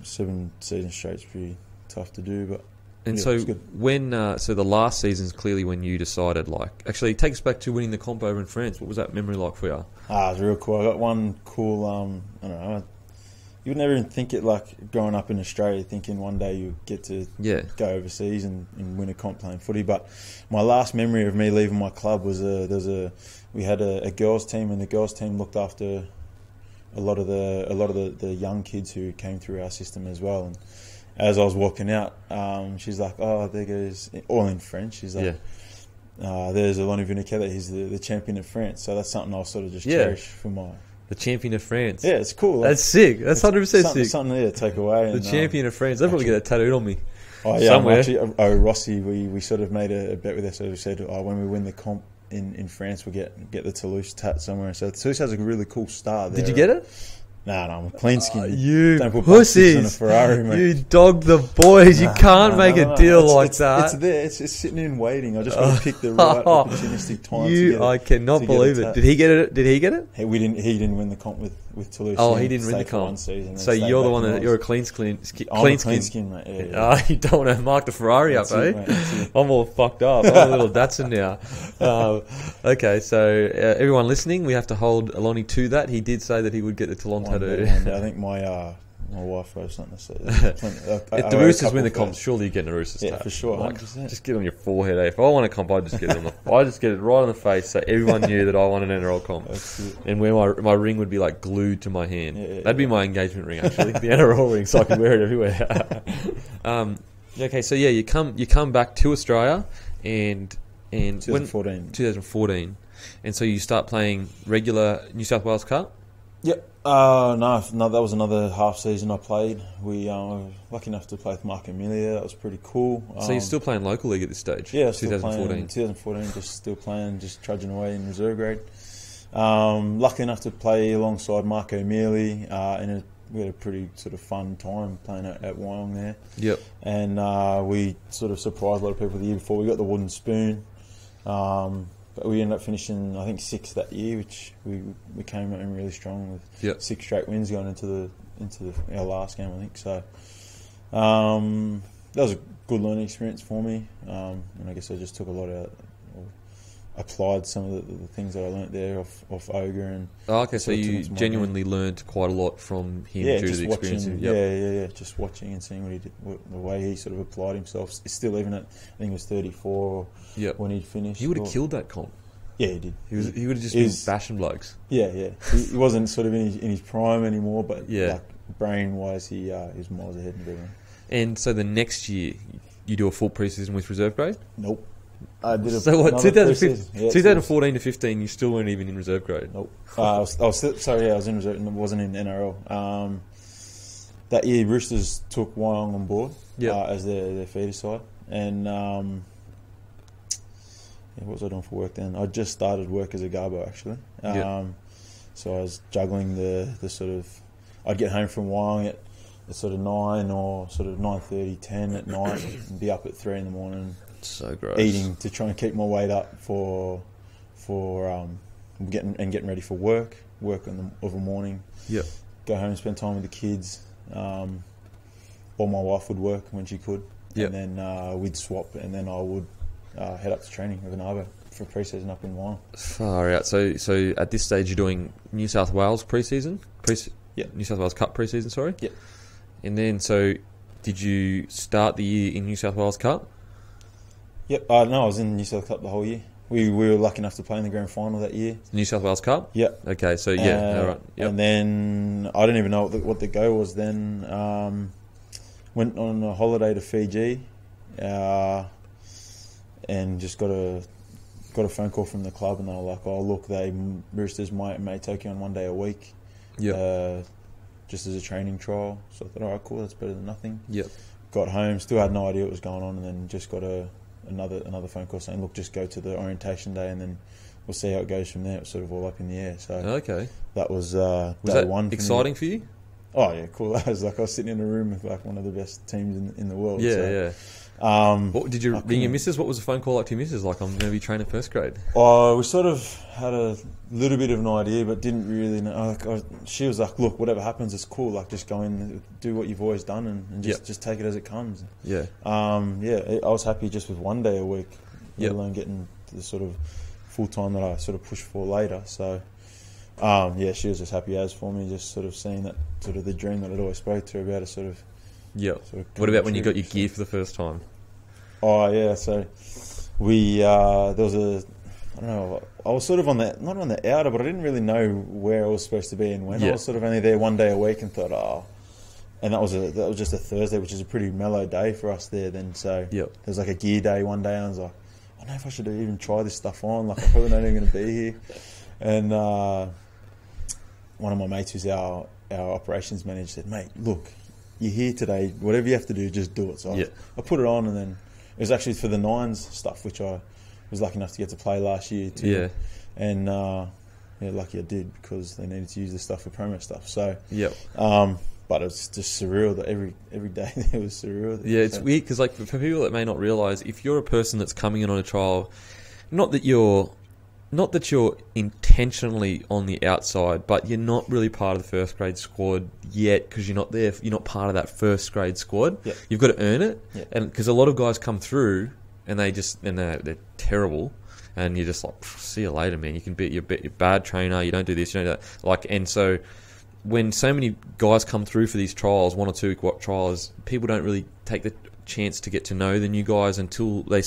B: 7 seasons straight's pretty tough to do. But
A: so when so the last season's clearly when you decided, actually take us back to winning the comp over in France. What was that memory like for you?
B: It was real cool. I got one cool. I don't know. You would never even think it, growing up in Australia, thinking one day you get to go overseas and win a comp playing footy. But my last memory of me leaving my club was we had a girls team, and the girls team looked after a lot of the young kids who came through our system as well. And as I was walking out, she's like, there goes, all in French, she's like, there's Eloni Vunakece, he's the champion of France. So that's something I'll sort of just cherish for my...
A: The champion of France.
B: Yeah, it's cool.
A: That's sick. That's 100% sick.
B: Something there to take away.
A: The champion of France. I'll probably get that tattooed on me.
B: Oh yeah, somewhere. Rossi, we sort of made a bet with her. So we said, when we win the comp in France, we'll get the Toulouse tat somewhere. So Toulouse has a really cool star there.
A: Did you get it?
B: No, I'm a clean skin.
A: You
B: don't put
A: pussies
B: on a Ferrari, mate.
A: You dog the boys. You can't make a deal like that.
B: It's there. It's just sitting in waiting. I just got to pick the right opportunistic time to get it.
A: I cannot believe it. Did he get it? Did he get it?
B: He didn't win the comp with Toulouse.
A: Oh, he didn't win the comp.
B: So
A: you're the one that you're a clean skin,
B: mate. Yeah.
A: You don't want to mark the Ferrari up, eh? Mate, I'm all fucked up. I'm a little Datsun now. Okay, so everyone listening, we have to hold Eloni to that. He did say that he would get the Toulon tattoo.
B: I think my wife wrote something to say.
A: If the Roosters win the comp, surely you get a Roosters tattoo.
B: Yeah, for sure. 100%.
A: Just get it on your forehead. Eh? If I want a comp, I just get it I just get it right on the face, so everyone knew that I won an NRL comp. And where my ring would be glued to my hand. That'd be my engagement ring, actually, the NRL ring, so I could wear it everywhere. Okay, so you come back to Australia and 2014, and so you start playing regular New South Wales Cup.
B: Yep. No, that was another half season I played. We were lucky enough to play with Mark Amelia. That was pretty cool.
A: So you're still playing local league at this stage?
B: Yeah,
A: 2014.
B: 2014, just still playing, just trudging away in reserve grade. Lucky enough to play alongside Mark Amelia, and we had a pretty sort of fun time playing at Wyong there.
A: Yep.
B: And we sort of surprised a lot of people the year before. We got the wooden spoon. But we ended up finishing, I think, 6th that year, which we came in really strong with 6 straight wins going into our last game, I think. So that was a good learning experience for me, and I guess I just took a lot out, applied some of the things that I learnt there off Ogre. And
A: so you genuinely learnt quite a lot from him due to the experience.
B: Yeah, just watching and seeing what he did, the way he sort of applied himself. Still, even at, I think it was 34 when he'd finished.
A: He would have killed that comp.
B: Yeah, he did.
A: He would have just been bashing blokes.
B: Yeah. He wasn't sort of in his prime anymore, but brain-wise, he was miles ahead of everyone.
A: And so the next year, you do a full pre-season with reserve grade?
B: Nope. I did
A: 2014 to 15, you still weren't even in reserve grade?
B: Nope. I was in reserve and wasn't in NRL. That year, Roosters took Wyong on board as their feeder side. And what was I doing for work then? I just started work as a garbo actually. So I was juggling the sort of, I'd get home from Wyong at sort of 9 or sort of 9:30, 10 at night, and be up at 3 in the morning.
A: So gross.
B: Eating to try and keep my weight up for getting ready for work of a morning.
A: Yep.
B: Go home and spend time with the kids. Or my wife would work when she could.
A: Yep.
B: And then we'd swap, and then I would head up to training with an Arvo for pre-season up in Wyong.
A: Far out. So at this stage you're doing New South Wales pre-season? New South Wales Cup pre-season, sorry?
B: Yeah.
A: And then, so did you start the year in New South Wales Cup?
B: Yep. No, I was in New South Cup the whole year. We were lucky enough to play in the grand final that year.
A: New South Wales Cup?
B: Yep.
A: Okay, so yeah, all right. Yep.
B: And then I didn't even know what the go was then. Went on a holiday to Fiji, and just got a phone call from the club, and they were like, "Oh, look, Roosters may take you on 1 day a week, just as a training trial." So I thought, "All right, cool, that's better than nothing."
A: Yep.
B: Got home, still had no idea what was going on, and then just got another phone call saying, "Look, just go to the orientation day, and then we'll see how it goes from there." It was sort of all up in the air. So
A: okay,
B: that was
A: day
B: that one.
A: Exciting for you?
B: Oh yeah, cool. I was sitting in a room with like one of the best teams in the world.
A: Yeah,
B: so,
A: yeah. What did you ring your missus? What was the phone call like to your missus? Like, I'm going to be training first grade.
B: Oh, we sort of had a little bit of an idea, but didn't really know. She was like, "Look, whatever happens, it's cool. Like, just go in, do what you've always done, and just take it as it comes."
A: Yeah.
B: I was happy just with 1 day a week, let alone getting the sort of full time that I sort of pushed for later. So, she was just happy as for me, just sort of seeing that sort of the dream that I'd always spoke to her about. Sort of
A: what about when you got your gear for the first time?
B: Oh yeah, so we there was I don't know. I was sort of not on the outer, but I didn't really know where I was supposed to be and when. I was sort of only there 1 day a week, and thought, and that was just a Thursday, which is a pretty mellow day for us there. Then there was like a gear day 1 day, and I was like, I don't know if I should even try this stuff on. Like, I'm probably not even going to be here. And one of my mates, who's our operations manager, said, "Mate, look, you're here today. Whatever you have to do, just do it." So I put it on, and then it was actually for the Nines stuff, which I was lucky enough to get to play last year too. Yeah. And lucky I did, because they needed to use the stuff for promo stuff. So but it's just surreal that every day there was surreal.
A: Yeah, it's weird because, like, for people that may not realise, if you're a person that's coming in on a trial, not that you're intentionally on the outside, but you're not really part of the first grade squad yet, because you're not there. You're not part of that first grade squad.
B: Yep.
A: You've got to earn it, and because a lot of guys come through and they're terrible, and you're just like, see you later, man. You can be you're a bad trainer. You don't do this, you don't do that. Like, and so when so many guys come through for these trials, 1 or 2 trials, people don't really take the chance to get to know the new guys until they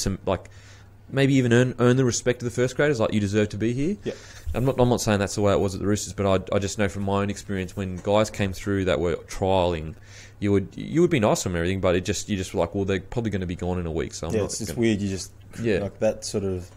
A: maybe even earn the respect of the first graders, like, you deserve to be here.
B: Yeah.
A: I'm not saying that's the way it was at the Roosters, but I just know from my own experience, when guys came through that were trialling, you would be nice to them and everything, but you just were like, well, they're probably going to be gone in a week. So
B: it's just weird. You just like that sort of,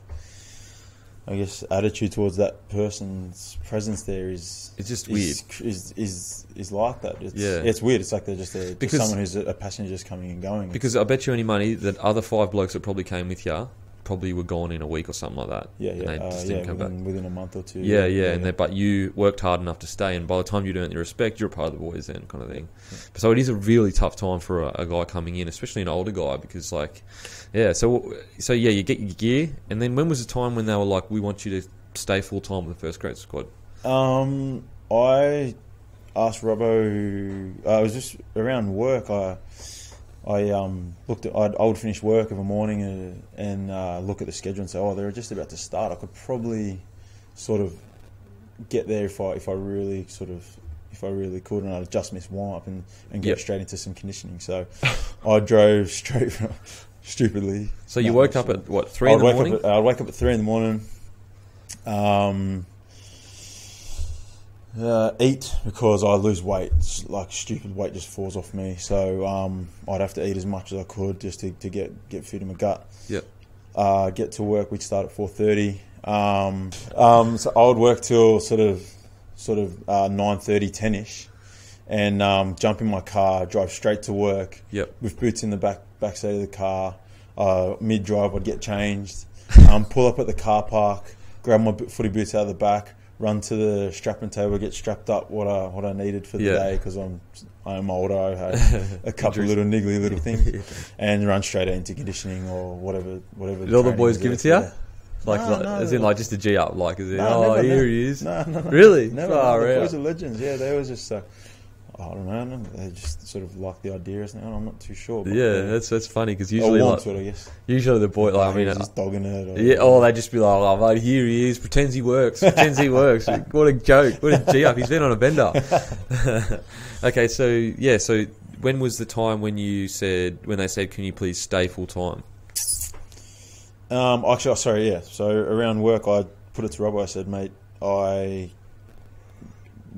B: I guess, attitude towards that person's presence there it's just weird. Is like that. It's weird. It's like they're just someone who's a passenger just coming and going.
A: Because I bet you any money that other 5 blokes that probably came with you probably were gone in a week or something like that.
B: And they just didn't come back within a month or 2.
A: But you worked hard enough to stay, and by the time you'd earned your respect, you're a part of the boys then, kind of thing. So it is a really tough time for a guy coming in, especially an older guy, because so you get your gear, and then when was the time when they were like, we want you to stay full time with the first grade squad?
B: I asked Robbo. I was just around work. I would finish work of a morning and look at the schedule and say, oh, they're just about to start. I could probably sort of get there if I really could, and I'd just miss warm up and get straight into some conditioning. So I drove straight from, stupidly.
A: So you woke up at what, 3 in the morning?
B: I'd wake up at 3 in the morning. Eat, because I lose weight. It's like stupid weight just falls off me. So I'd have to eat as much as I could just to get food in my gut.
A: Yep.
B: Get to work. We'd start at 4:30. So I would work till sort of 9:30, 10ish, and jump in my car, drive straight to work.
A: Yep.
B: With boots in the back seat of the car. Mid-drive, I'd get changed, pull up at the car park, grab my footy boots out of the back, run to the strapping table, get strapped up what I needed for the day, because I'm older. I had a couple of little niggly little things, and run straight into conditioning or whatever.
A: Did all the boys give it to you? As in just a G up, here he is.
B: No.
A: Really?
B: Never. The boys are legends. Yeah, they were just. I don't know. They just sort of like the idea. I'm not too sure. But
A: that's funny, because usually
B: I guess.
A: Usually the boy,
B: just dogging it.
A: They just be like, here he is, pretends he works. What a joke! What a G up! He's been on a bender. Okay, so when was the time when they said, can you please stay full time?
B: Actually, sorry, yeah. So around work, I put it to Rob. I said, mate,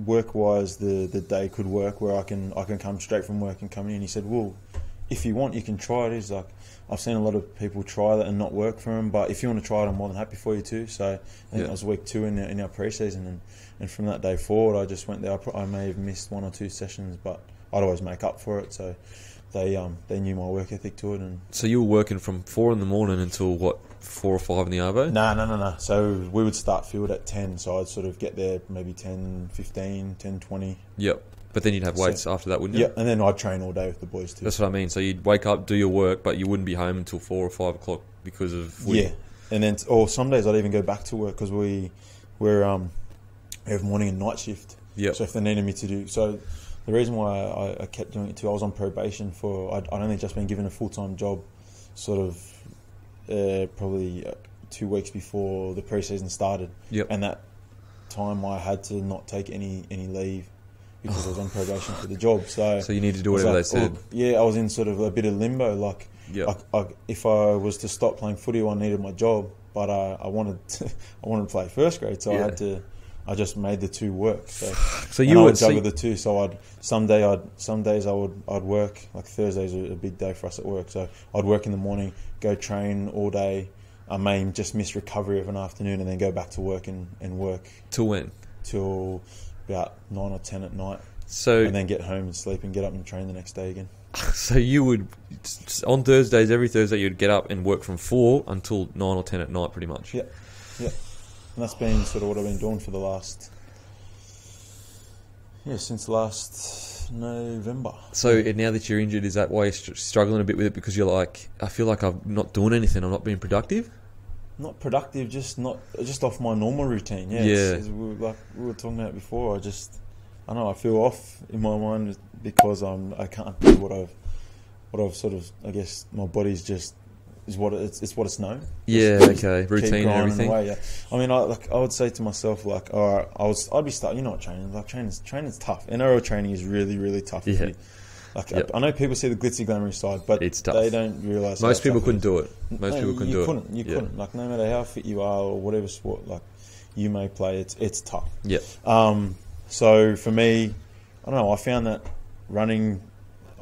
B: work-wise, the day could work where I can come straight from work and come in. He said, well, if you want, you can try it. He's like, I've seen a lot of people try that and not work for them, but if you want to try it, I'm more than happy for you too. So I think that was week 2 in our pre-season, and from that day forward, I just went there. I may have missed 1 or 2 sessions, but I'd always make up for it. So they knew my work ethic to it. And
A: so you were working from 4 in the morning until what, 4 or 5 in the arvo?
B: No. So we would start field at 10, so I'd sort of get there maybe 10:15, 10:20.
A: Yep. But then you'd have weights after that, wouldn't you?
B: Yeah, and then I'd train all day with the boys too.
A: That's what I mean. So you'd wake up, do your work, but you wouldn't be home until 4 or 5 o'clock because of footy.
B: Yeah, and then some days I'd even go back to work, because we have morning and night shift.
A: Yeah.
B: So if they needed me to do so. The reason why I kept doing it too, I was on probation I'd only just been given a full-time job, sort of probably 2 weeks before the pre-season started.
A: Yep.
B: And that time I had to not take any leave because I was on probation for the job. So
A: you need to do whatever they said.
B: I was in sort of a bit of limbo. If I was to stop playing footy, I needed my job, but I wanted to play first grade, so I just made the 2 work. So you would juggle the 2. So some days I'd work. Like Thursdays are a big day for us at work. So I'd work in the morning, go train all day. I may just miss recovery of an afternoon, and then go back to work and work.
A: Till when?
B: Till about 9 or 10 at night.
A: So
B: and then get home and sleep and get up and train the next day again.
A: So you would, on Thursdays, every Thursday you'd get up and work from 4 until 9 or 10 at night, pretty much.
B: Yeah. And that's been sort of what I've been doing for the since last November.
A: So now that you're injured, is that why you're struggling a bit with it? Because you're like, I feel like I'm not doing anything. I'm not being productive.
B: Not productive, just off my normal routine. Yeah. We were talking about before. I don't know. I feel off in my mind because I can't do what I've sort of. I guess my body's just. It's what it's known.
A: Yeah, okay. Routine and everything.
B: Away, yeah. I mean, I would say to myself, like, all right, I'd be starting. You know what training? Like training's tough. NRL training is really, really tough.
A: Yeah.
B: I know people see the glitzy, glamorous side, but
A: it's tough.
B: They don't realise.
A: Most people couldn't do it.
B: You couldn't. Like, no matter how fit you are or whatever sport like you may play, it's tough.
A: Yeah.
B: So for me, I don't know. I found that running,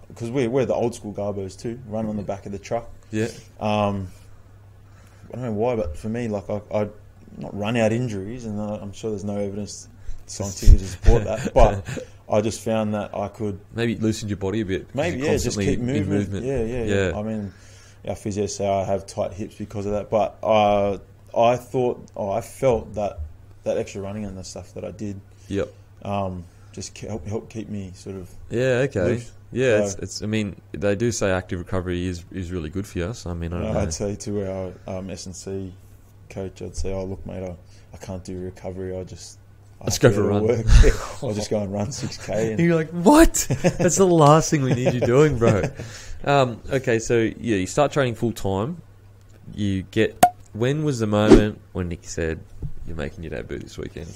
B: because we're the old school garbos too. Run on the back of the truck.
A: Yeah.
B: I don't know why, but for me, like I not run out injuries, and I'm sure there's no evidence scientifically to support that. But I just found that I could
A: maybe loosen your body a bit.
B: Maybe just keep movement. Yeah. I mean, our physios say I have tight hips because of that, but I felt that extra running and the stuff that I did.
A: Yep.
B: Just help keep me sort of.
A: Yeah. Okay.
B: Loose.
A: Yeah, so, it's. I mean, they do say active recovery is really good for you. So I mean, I don't know.
B: I'd say to our S&C coach, I'd say, "Oh, look, mate, I can't do recovery. Let's
A: go for a run.
B: I'll just go and run 6K." And
A: you're like, what? That's the last thing we need you doing, bro. Okay, so you start training full time. When was the moment when Nick said you're making your debut this weekend?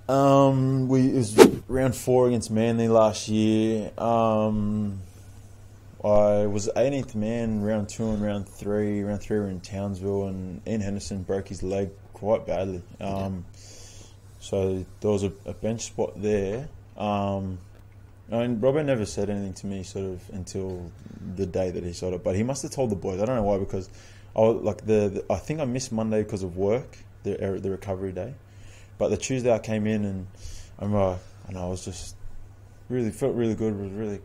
B: It was round 4 against Manly last year. I was 18th man round 2 and round 3. Round 3 we were in Townsville, and Ian Henderson broke his leg quite badly. So there was a bench spot there. I mean, Robert never said anything to me sort of until the day that he saw it, but he must have told the boys. I don't know why, because I think I missed Monday because of work, the recovery day. But the Tuesday I came in, and I was just felt really good. Was really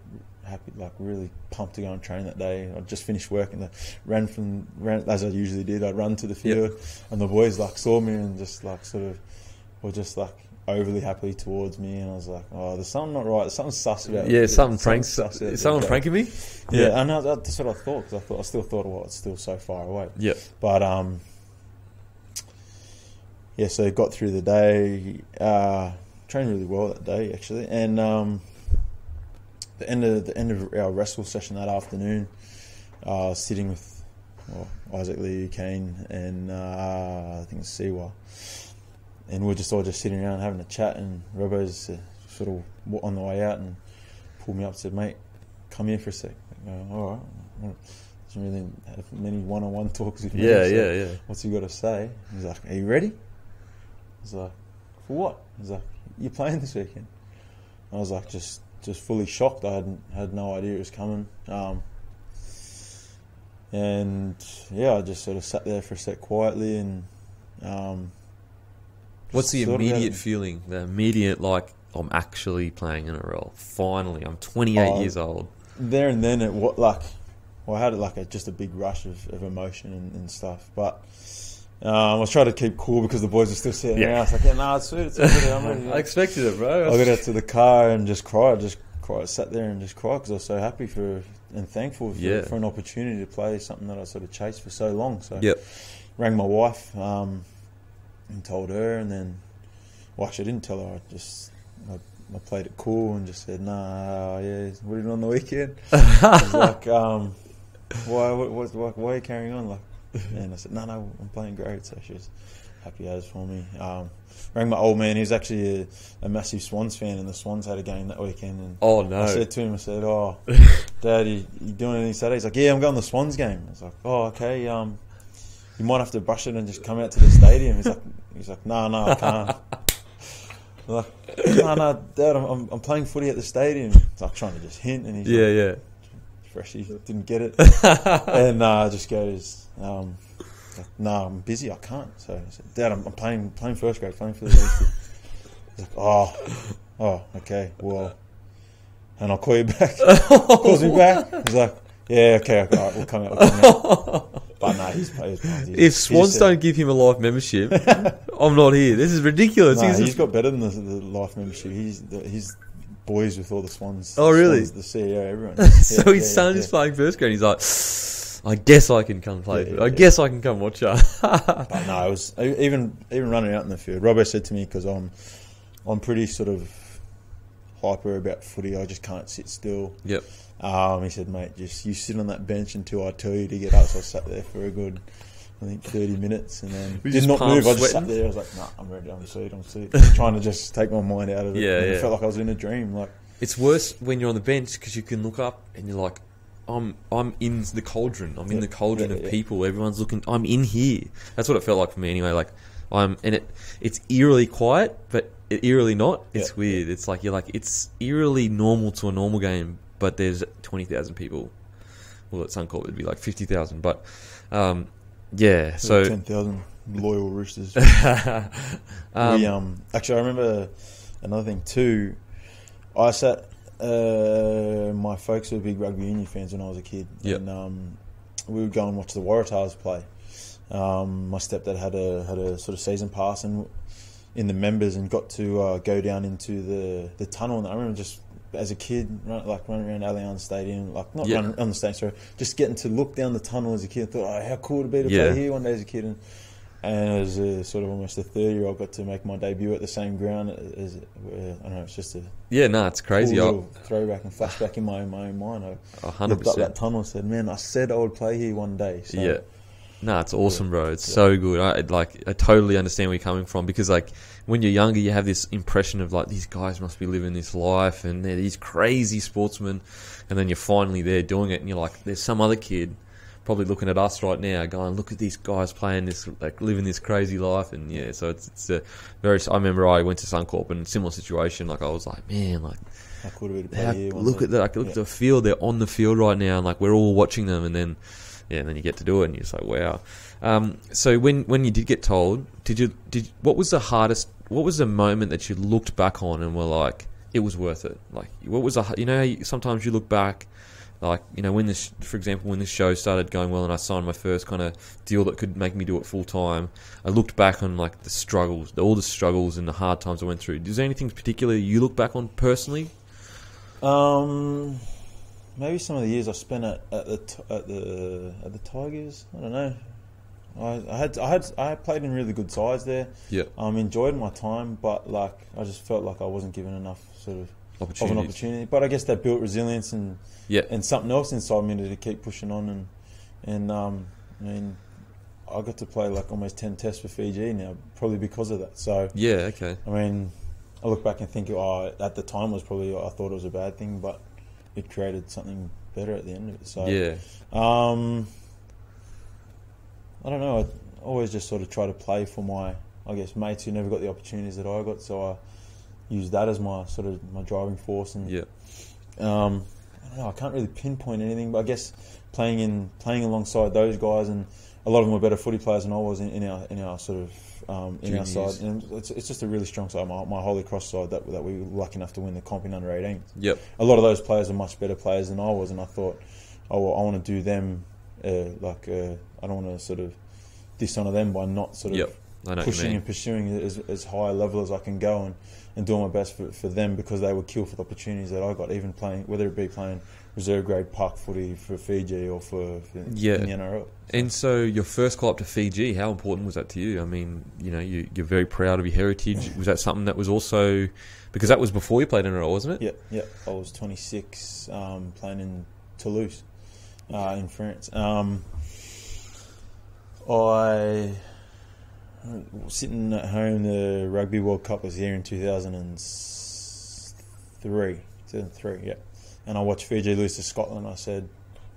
B: happy, like really pumped to go and train that day. I just finished work and ran as I usually did. I'd run to the field, and the boys like saw me and just like sort of were just like overly happy towards me, and I was like, oh, there's something not right. There's something sus about it.
A: Yeah, something pranking me?
B: Yeah, and that's what I thought, because I still thought, well, it's still so far away.
A: Yeah.
B: But, so got through the day, trained really well that day, actually, and the end of our wrestle session that afternoon, sitting with Isaac Lee, Kane, and I think it's Siwa. And we're just all sitting around having a chat, and Robbo's sort of on the way out and pulled me up and said, mate, come here for a sec. I go, all right. Doesn't really have many one-on-one talks with me.
A: Yeah.
B: What's he got to say? He's like, are you ready? I was like, for what? He's like, you're playing this weekend. I was like, just fully shocked. I had no idea it was coming. And yeah, I just sort of sat there for a sec quietly, and
A: what's the immediate feeling? The immediate, like, I'm actually playing in a role. Finally, I'm 28 years old. There and then,
B: I had just a big rush of emotion and stuff. But I was trying to keep cool because the boys were still sitting there. I was like, yeah, no, it's sweet. It's good. I'm ready.
A: I expected it, bro.
B: I got out to the car and just cried. I sat there and just cried because I was so happy and thankful for an opportunity to play something that I sort of chased for so long. So rang my wife and told her, and then, well, actually I didn't tell her. I played it cool and just said, what are you doing on the weekend? I was like, why are you carrying on? Like, and I said, no, I'm playing great. So she was happy as for me. Rang my old man. He was actually a massive Swans fan, and the Swans had a game that weekend. And
A: oh, no.
B: I said to him, Dad, you doing any Saturdays? He's like, yeah, I'm going to the Swans game. I was like, oh, okay. You might have to brush it and just come out to the stadium. He's like, no, I can't. I'm like, no, Dad, I'm playing footy at the stadium. It's like trying to just hint, and he's freshly didn't get it, and just goes, no, I'm busy, I can't. So I said, Dad, I'm playing first grade, playing for the league. He's like, oh, okay, well, and I'll call you back. Calls me back. He's like, yeah, okay, all right, we'll come out. But no, he's
A: if Swans don't give him a life membership, I'm not here. This is ridiculous.
B: No, he's got better than the life membership. He's boys with all the Swans.
A: Oh, really?
B: Swans, the CEO, everyone.
A: So his son is playing first grade. He's like, I guess I can come play. I guess I can come watch her.
B: But no, it was even running out in the field. Robbo said to me, because I'm pretty sort of hyper about footy. I just can't sit still.
A: Yep.
B: He said, mate, just you sit on that bench until I tell you to get up. So I sat there for a good, I think, 30 minutes, and then did not move. I just sat there. I was like, nah, I'm ready. I'm sweet. Trying to just take my mind out of it. It felt like I was in a dream. Like,
A: it's worse when you're on the bench because you can look up and you're like, I'm in the cauldron. I'm in the cauldron of people. Everyone's looking. I'm in here. That's what it felt like for me anyway. Like, it's eerily quiet, but eerily not. It's weird. It's like it's eerily normal to a normal game, but there's 20,000 people. Well, at Suncorp it'd be like 50,000, but so
B: 10,000 loyal Roosters. Actually, I remember another thing too. I sat. My folks were big rugby union fans when I was a kid, and we would go and watch the Waratahs play. My stepdad had a sort of season pass and in the members, and got to go down into the tunnel. And I remember just as a kid, running around Allianz Stadium, running on the stadium, sorry, just getting to look down the tunnel as a kid. I thought, how cool it'd be to play here one day as a kid. And as a sort of almost a 30-year-old, got to make my debut at the same ground. I don't know, it's just a
A: it's crazy.
B: Cool little throwback and flashback in my own mind. I
A: 100%.
B: Looked up that tunnel and said, man, I said I would play here one day. So,
A: it's awesome, bro. It's so good. I totally understand where you're coming from, because like when you're younger, you have this impression of like these guys must be living this life and they're these crazy sportsmen, and then you're finally there doing it, and you're like, there's some other kid probably looking at us right now going, look at these guys playing this, like living this crazy life. And so it's a very, I remember I went to Suncorp in a similar situation. Like I was like, man, like
B: how cool would it be?
A: Look at that, like look at the field, they're on the field right now, and like we're all watching them, and then you get to do it, and you're just like, wow. So when you did get told, what was the hardest, what was the moment that you looked back on and were like, it was worth it. Like, what was you know, sometimes you look back, like, you know, when this, for example, when this show started going well and I signed my first kind of deal that could make me do it full time, I looked back on like the struggles, all the struggles and the hard times I went through. Is there anything particular you look back on personally?
B: Maybe some of the years I spent at the Tigers. I don't know. I played in really good sides there.
A: Yeah.
B: Enjoyed my time, but like I just felt like I wasn't given enough sort of an opportunity. But I guess that built resilience and something else inside me to keep pushing on. And I mean, I got to play like almost 10 tests for Fiji now, probably because of that. So
A: yeah, okay.
B: I mean, I look back and think, at the time was probably, I thought it was a bad thing, but it created something better at the end of it. So
A: yeah.
B: I don't know. I always just sort of try to play for my, I guess, mates who never got the opportunities that I got. So I use that as my sort of my driving force. And I don't know. I can't really pinpoint anything, but I guess playing alongside those guys, and a lot of them were better footy players than I was in our sort of in our side. And it's just a really strong side. My Holy Cross side that we were lucky enough to win the comp in under 18.
A: Yep.
B: A lot of those players are much better players than I was, and I thought, I want to do them. I don't want to sort of dishonour them by not sort of pushing and pursuing as high a level as I can go and doing my best for them, because they would kill for the opportunities that I got, even playing, whether it be playing reserve grade park footy for Fiji or for in the NRL.
A: And so your first call up to Fiji, how important was that to you? I mean, you know, you're very proud of your heritage. Was that something that was also, because that was before you played NRL, wasn't it?
B: Yeah. I was 26, playing in Toulouse, in France. I sitting at home. The Rugby World Cup was here in 2003. Yeah. And I watched Fiji lose to Scotland. I said,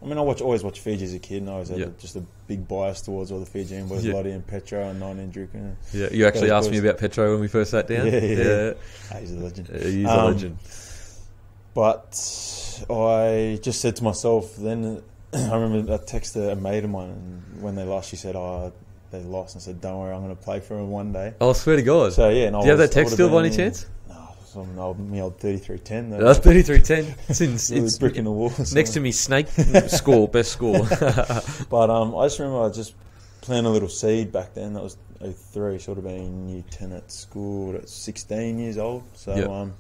B: I mean, always watched Fiji as a kid, and I always had just a big bias towards all the Fijian boys, Lottie and Petro and Nine and Duke.
A: Yeah, you actually asked me about Petro when we first sat down.
B: Yeah. He's a legend.
A: He's a legend.
B: But I just said to myself then, I remember I texted a mate of mine, and when they lost, she said, they lost. And I said, don't worry, I'm going to play for them one day.
A: Oh, I swear to God.
B: So, yeah.
A: Do you have that text still by any chance?
B: No, my old 3310.
A: That's 3310. It's
B: brick in the wall.
A: Next to me, Snake score, best score.
B: But I just remember I just planted a little seed back then. That was 03, sort of being in year 10 at school at 16 years old. So, I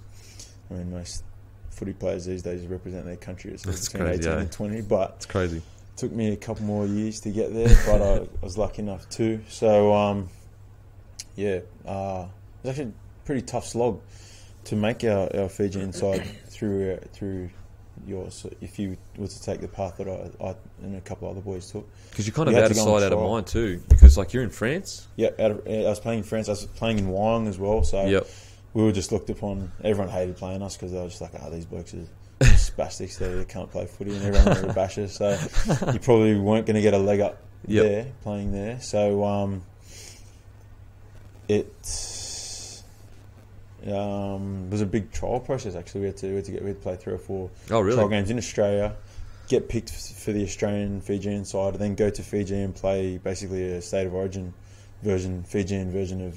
B: mean, most footy players these days represent their country at between 18 and 20. But
A: it's crazy.
B: It took me a couple more years to get there, but I was lucky enough too. So, it was actually a pretty tough slog to make our Fijian side through yours, if you were to take the path that I and a couple of other boys took.
A: Because you're kind of out of sight, out of mind too. Because like you're in France.
B: Yeah, I was playing in France. I was playing in Wyong as well. So we were just looked upon. Everyone hated playing us because they were just like, these blokes are spastics. They can't play footy, and everyone were bashers. So you probably weren't going to get a leg up there playing there. So it was a big trial process. Actually, we had to play 3 or 4 trial games in Australia, get picked for the Australian Fijian side, and then go to Fiji and play basically a state of origin Fijian version of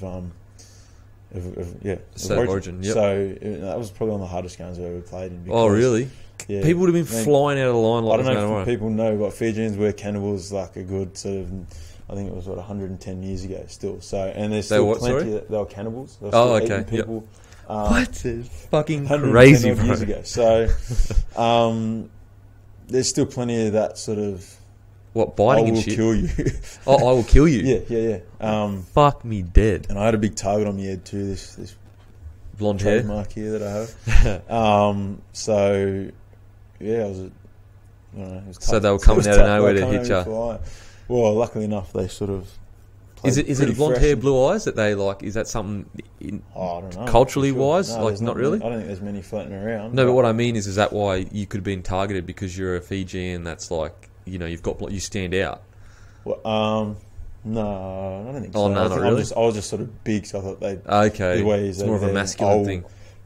A: state of origin. Yep.
B: So that was probably one of the hardest games I've ever played in.
A: Oh, really?
B: Yeah.
A: People would have been flying out of the line. Like,
B: I don't know if people know, but Fijians were cannibals like a good sort of, I think it was 110 years ago still. So, and there's still plenty. They were cannibals. They were still eating people.
A: What? Fucking crazy, bro.
B: Years ago. So, there's still plenty of that sort of.
A: What, biting and shit?
B: I will kill you.
A: I will kill you.
B: Yeah.
A: Fuck me dead.
B: And I had a big target on my head too. This
A: blonde hair
B: mark here that I have. So, yeah, it was tough.
A: So they were coming out of nowhere to hit you.
B: Well, luckily enough, they sort of.
A: Is it blonde hair, blue eyes that they like? Is that something
B: I don't know,
A: culturally wise?
B: No,
A: like, not really.
B: I don't think there's many floating around.
A: No, but what I mean is that why you could have been targeted because you're a Fijian? That's like, you know, you stand out.
B: Well, no, I don't think so.
A: Oh, no, not really.
B: I was just sort of big, so I thought they'd.
A: Okay, it's more of a masculine thing.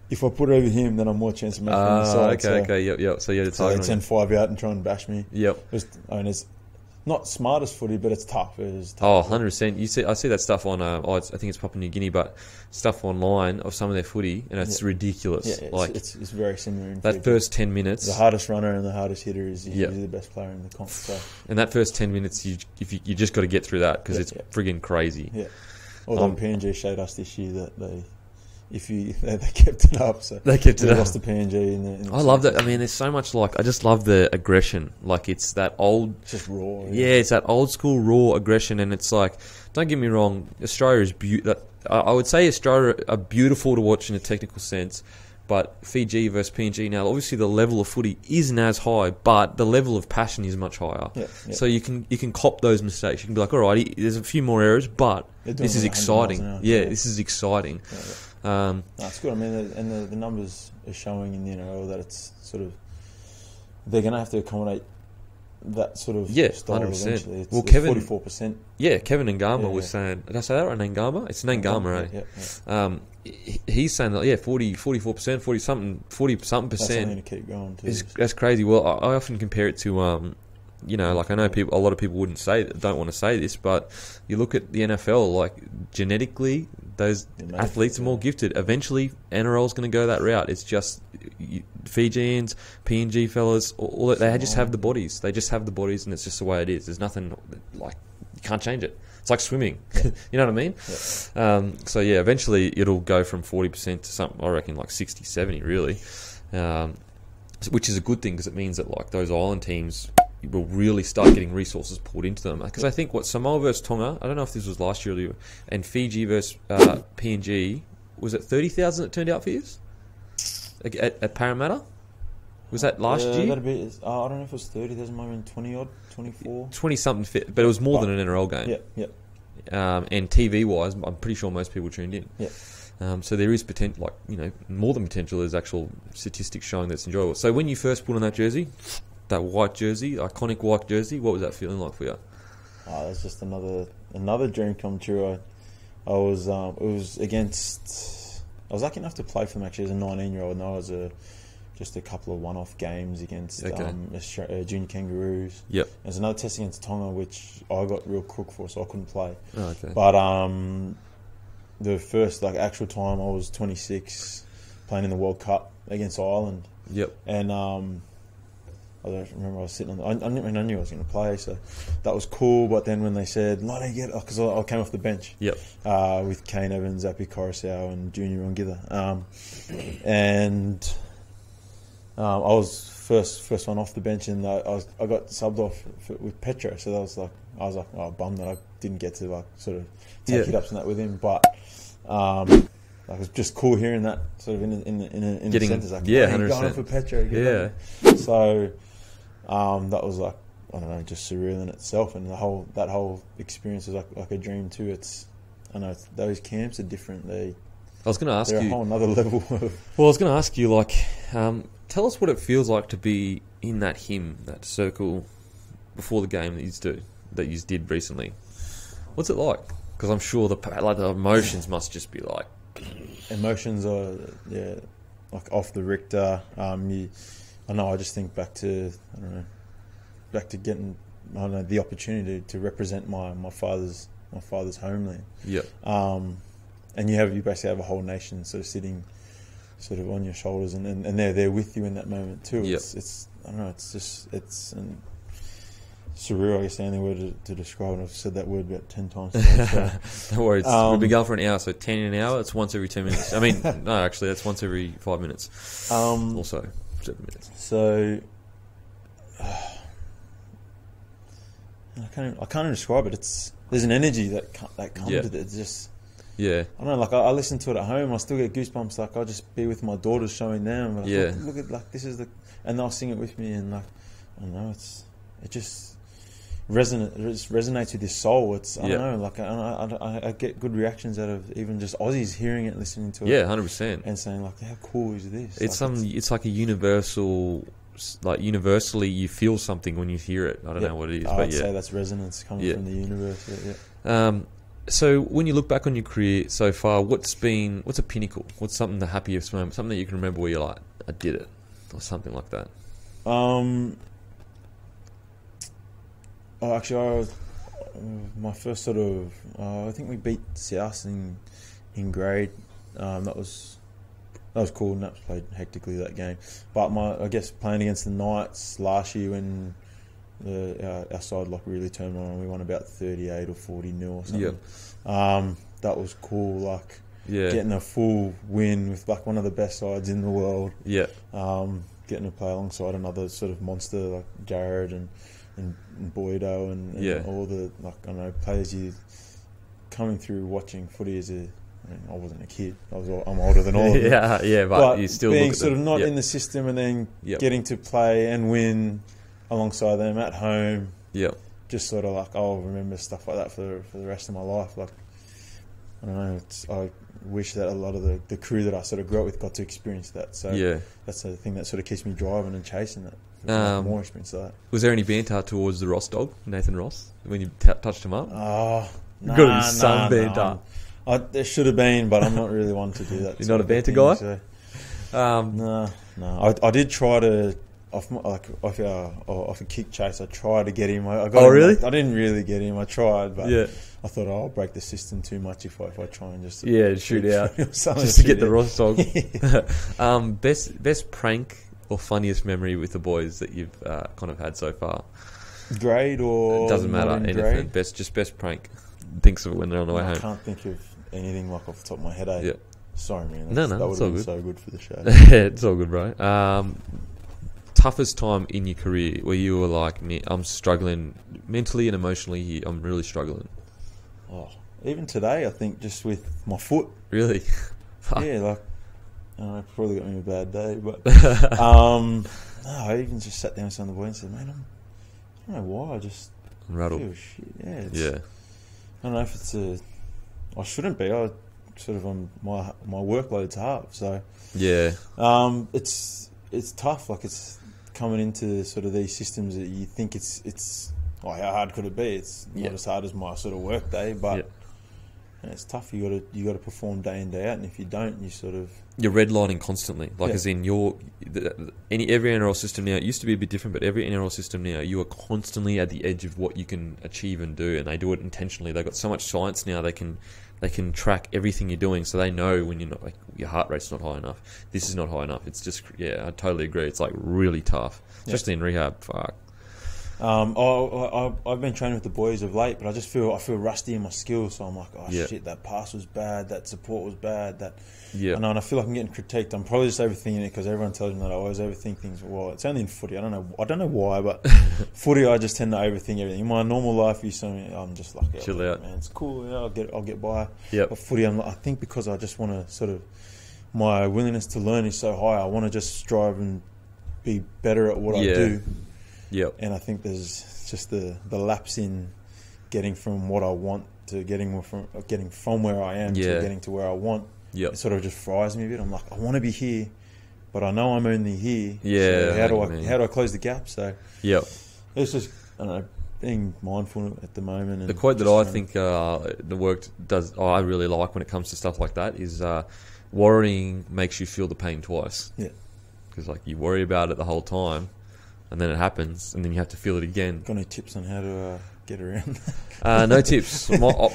B: If I put over him, then I'm more chance of making the side.
A: Okay, yep. So you had a target.
B: So they'd send 5 out and try and bash me.
A: Yep.
B: It's not smartest footy, but it's tough. It is
A: Oh,
B: tough. 100%.
A: I see that stuff on, I think it's Papua New Guinea, but stuff online of some of their footy, and it's ridiculous.
B: Yeah, it's very similar. In
A: that
B: Fiji.
A: first 10 minutes,
B: the hardest runner and the hardest hitter is usually the best player in the comp. So.
A: And that first 10 minutes, you just got to get through that because it's friggin' crazy.
B: Yeah. Although PNG showed us this year that they kept it up. So
A: they kept it up.
B: Lost to PNG.
A: I love that. I mean, there's so much I just love the aggression. Like it's that old,
B: just raw.
A: Yeah, it's that old school raw aggression, and it's like, don't get me wrong, Australia is beautiful. I would say Australia are beautiful to watch in a technical sense, but Fiji versus PNG now, obviously the level of footy isn't as high, but the level of passion is much higher.
B: Yeah.
A: So you can cop those mistakes. You can be like, all right, there's a few more errors, but this is exciting. This is exciting.
B: No, it's good. I mean, and the numbers are showing in the NRL that it's sort of they're going to have to accommodate that sort of style
A: 100%.
B: eventually. It's,
A: well, Kevin,
B: 44%.
A: Yeah, Kevin Ngama was saying. Did I say that right? Ngama? It's Ngama, right? He's saying that 44%, 40 something percent.
B: That's only going to keep going too.
A: That's crazy. Well, I often compare it to like I know a lot of people don't want to say this, but you look at the NFL, like genetically, those athletes are more gifted. Eventually, NRL is going to go that route. It's just Fijians, PNG fellas, they just have the bodies. They just have the bodies, and it's just the way it is. There's nothing you can't change it. It's like swimming. You know what I mean? Yeah. Eventually it'll go from 40% to something, I reckon, like 60, 70 really, which is a good thing because it means that those island teams will really start getting resources poured into them. Because I think Samoa versus Tonga, I don't know if this was last year or the year, and Fiji versus PNG, was it 30,000 that turned out for you at Parramatta? Was that last year?
B: I don't know if it was 30,000, might have been 20 odd, 24.
A: 20 something, but it was more than an NRL game.
B: Yeah.
A: And TV wise, I'm pretty sure most people tuned in.
B: Yeah.
A: So there is potential, more than potential. There's actual statistics showing that's enjoyable. So when you first put on that jersey, that white jersey, iconic white jersey, what was that feeling like for you?
B: That's just another dream come true. I was lucky enough to play for them actually as a 19-year-old, and I was just a couple of one-off games against Junior Kangaroos.
A: Yep.
B: There's another test against Tonga, which I got real cooked for, so I couldn't play.
A: Oh, okay.
B: But the first actual time I was 26, playing in the World Cup against Ireland.
A: Yep.
B: And I don't remember I was sitting on. I knew I was going to play, so that was cool. But then when they said, "Lonnie, get," because I came off the bench.
A: Yep.
B: With Kane Evans, Api Coruscant, and Junior Ongitha, and I was first one off the bench, and I got subbed off with Petro. So I was like, oh, bummed that I didn't get to sort of take it ups and that with him. But it was just cool hearing that sort of in the centres.
A: 100%.
B: Going for Petro. So that was I don't know, just surreal in itself, and that whole experience was like a dream too. I know those camps are different. I
A: was going to ask you,
B: they're a whole another level.
A: Well, I was going to ask you, tell us what it feels like to be in that hymn, that circle before the game that you did recently. What's it like? Because I'm sure the emotions must just be like.
B: Emotions are off the Richter. I just think back to getting the opportunity to represent my father's homeland.
A: Yep.
B: And you basically have a whole nation sort of sitting sort of on your shoulders, and they're there with you in that moment too.
A: Yep.
B: It's I don't know. It's surreal. I guess the only word to describe it. I've said that word about 10 times today, so.
A: Don't worry, we've been going for an hour, so 10 an hour. It's once every 10 minutes. I mean, no, actually, that's once every 5 minutes. Also 7 minutes.
B: So I can't even describe it. There's an energy that comes with it. It's just.
A: Yeah.
B: I don't know, I listen to it at home, I still get goosebumps, I'll just be with my daughters showing them, look at, this is and they'll sing it with me, and I don't know, it just resonates with your soul. I don't know, I get good reactions out of even just Aussies hearing it, listening to it.
A: Yeah, 100%.
B: And saying, how cool is this?
A: It's like a universal, universally you feel something when you hear it. I don't know what it is,
B: I'd say that's resonance coming from the universe.
A: So when you look back on your career so far, what's a pinnacle? What's the happiest moment? Something that you can remember where you're like, I did it, or something like that.
B: Oh, actually, my first sort of, I think we beat South in grade. That was cool. Naps played hectically that game, but I guess playing against the Knights last year when our side like really turned on, we won about 38 or 40-0 or something.
A: Yeah.
B: That was cool. Like
A: Yeah.
B: getting a full win with like one of the best sides in the world.
A: Yeah.
B: Getting to play alongside another sort of monster like Jared and Boydo and all the players you coming through watching footy as I wasn't a kid. I'm older than all of them.
A: Yeah, but you still
B: being
A: look at
B: sort
A: them.
B: of not in the system and then getting to play and win alongside them at home.
A: Yeah.
B: Just sort of like I'll remember stuff like that for the rest of my life. Like I don't know. I wish that a lot of the crew that I sort of grew up with got to experience that. So that's the thing that sort of keeps me driving and chasing it. More experience of that.
A: Was there any banter towards the Ross dog, Nathan Ross, when you touched him up?
B: Oh,
A: got some banter.
B: There should have been, but I'm not really one to do that.
A: You're not a banter guy?
B: So. No. I did try to off a kick chase. I tried to get him. I got him.
A: Really?
B: I didn't really get him. I tried, but
A: yeah.
B: I thought I'll break the system too much if I try and just
A: shoot out just to get the Ross dog. Best prank or funniest memory with the boys that you've kind of had so far?
B: Grade or
A: it doesn't matter anything.
B: Grade?
A: Best prank. Thinks of it when they're on the way home.
B: I can't think of anything like off the top of my head.
A: Yeah.
B: Sorry, man.
A: That
B: would
A: have
B: been
A: good.
B: So good for the show.
A: It's all good, bro. Toughest time in your career where you were like, me, I'm struggling mentally and emotionally. I'm really struggling.
B: Oh, even today, I think just with my foot.
A: Really?
B: Yeah, like probably got me a bad day, but no, I even just sat down with some of the boys and said, "Man, I don't know why. I just
A: rattled.
B: feel shit." Yeah,
A: yeah.
B: I don't know if it's I shouldn't be. I sort of my workload's half, so
A: yeah.
B: It's tough. Like it's coming into sort of these systems that you think it's how hard could it be? It's not as hard as my sort of work day, but it's tough. You got to perform day in day out, and if you don't, you sort of
A: you're redlining constantly. Like as in every NRL system now. It used to be a bit different, but every NRL system now you are constantly at the edge of what you can achieve and do, and they do it intentionally. They've got so much science now. They can track everything you're doing, so they know when you're not, like, your heart rate's not high enough. This is not high enough. It's just I totally agree. It's like really tough, especially in rehab. Fuck.
B: I've been training with the boys of late, but I feel rusty in my skills. So I'm like, shit, that pass was bad, that support was bad, and I feel like I'm getting critiqued. I'm probably just overthinking it because everyone tells me that I always overthink things. Well, it's only in footy. I don't know why, but footy I just tend to overthink everything. In my normal life, I'm just like,
A: chill out,
B: man. It's cool. Yeah, I'll get by.
A: Yep.
B: But footy, I think because I just want to sort of my willingness to learn is so high. I want to just strive and be better at what I do.
A: Yep.
B: And I think there's just the lapse in getting from what I want to getting from where I am to getting to where I want.
A: Yep.
B: It sort of just fries me a bit. I'm like, I want to be here, but I know I'm only here.
A: Yeah.
B: So how do I close the gap? So it's just being mindful at the moment. And
A: the quote that I think the work does I really like when it comes to stuff like that is worrying makes you feel the pain twice.
B: Yeah.
A: Because like you worry about it the whole time. And then it happens, and then you have to feel it again.
B: Got any tips on how to get around
A: No tips.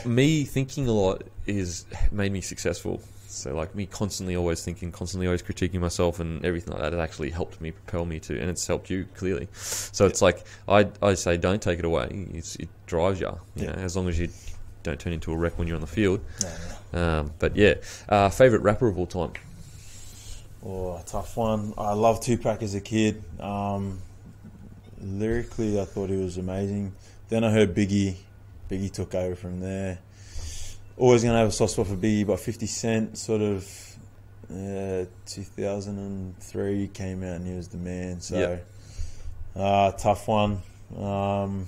A: Me thinking a lot is made me successful. So like me constantly always thinking, constantly always critiquing myself and everything like that has actually helped me, propel me to, and it's helped you clearly. So it's like, I say don't take it away. It drives you, you know, as long as you don't turn into a wreck when you're on the field. But favourite rapper of all time?
B: Oh, tough one. I loved Tupac as a kid. Lyrically, I thought he was amazing. Then I heard Biggie. Biggie took over from there. Always going to have a soft spot for Biggie, but 50 Cent sort of 2003 came out and he was the man. So, tough one.
A: You're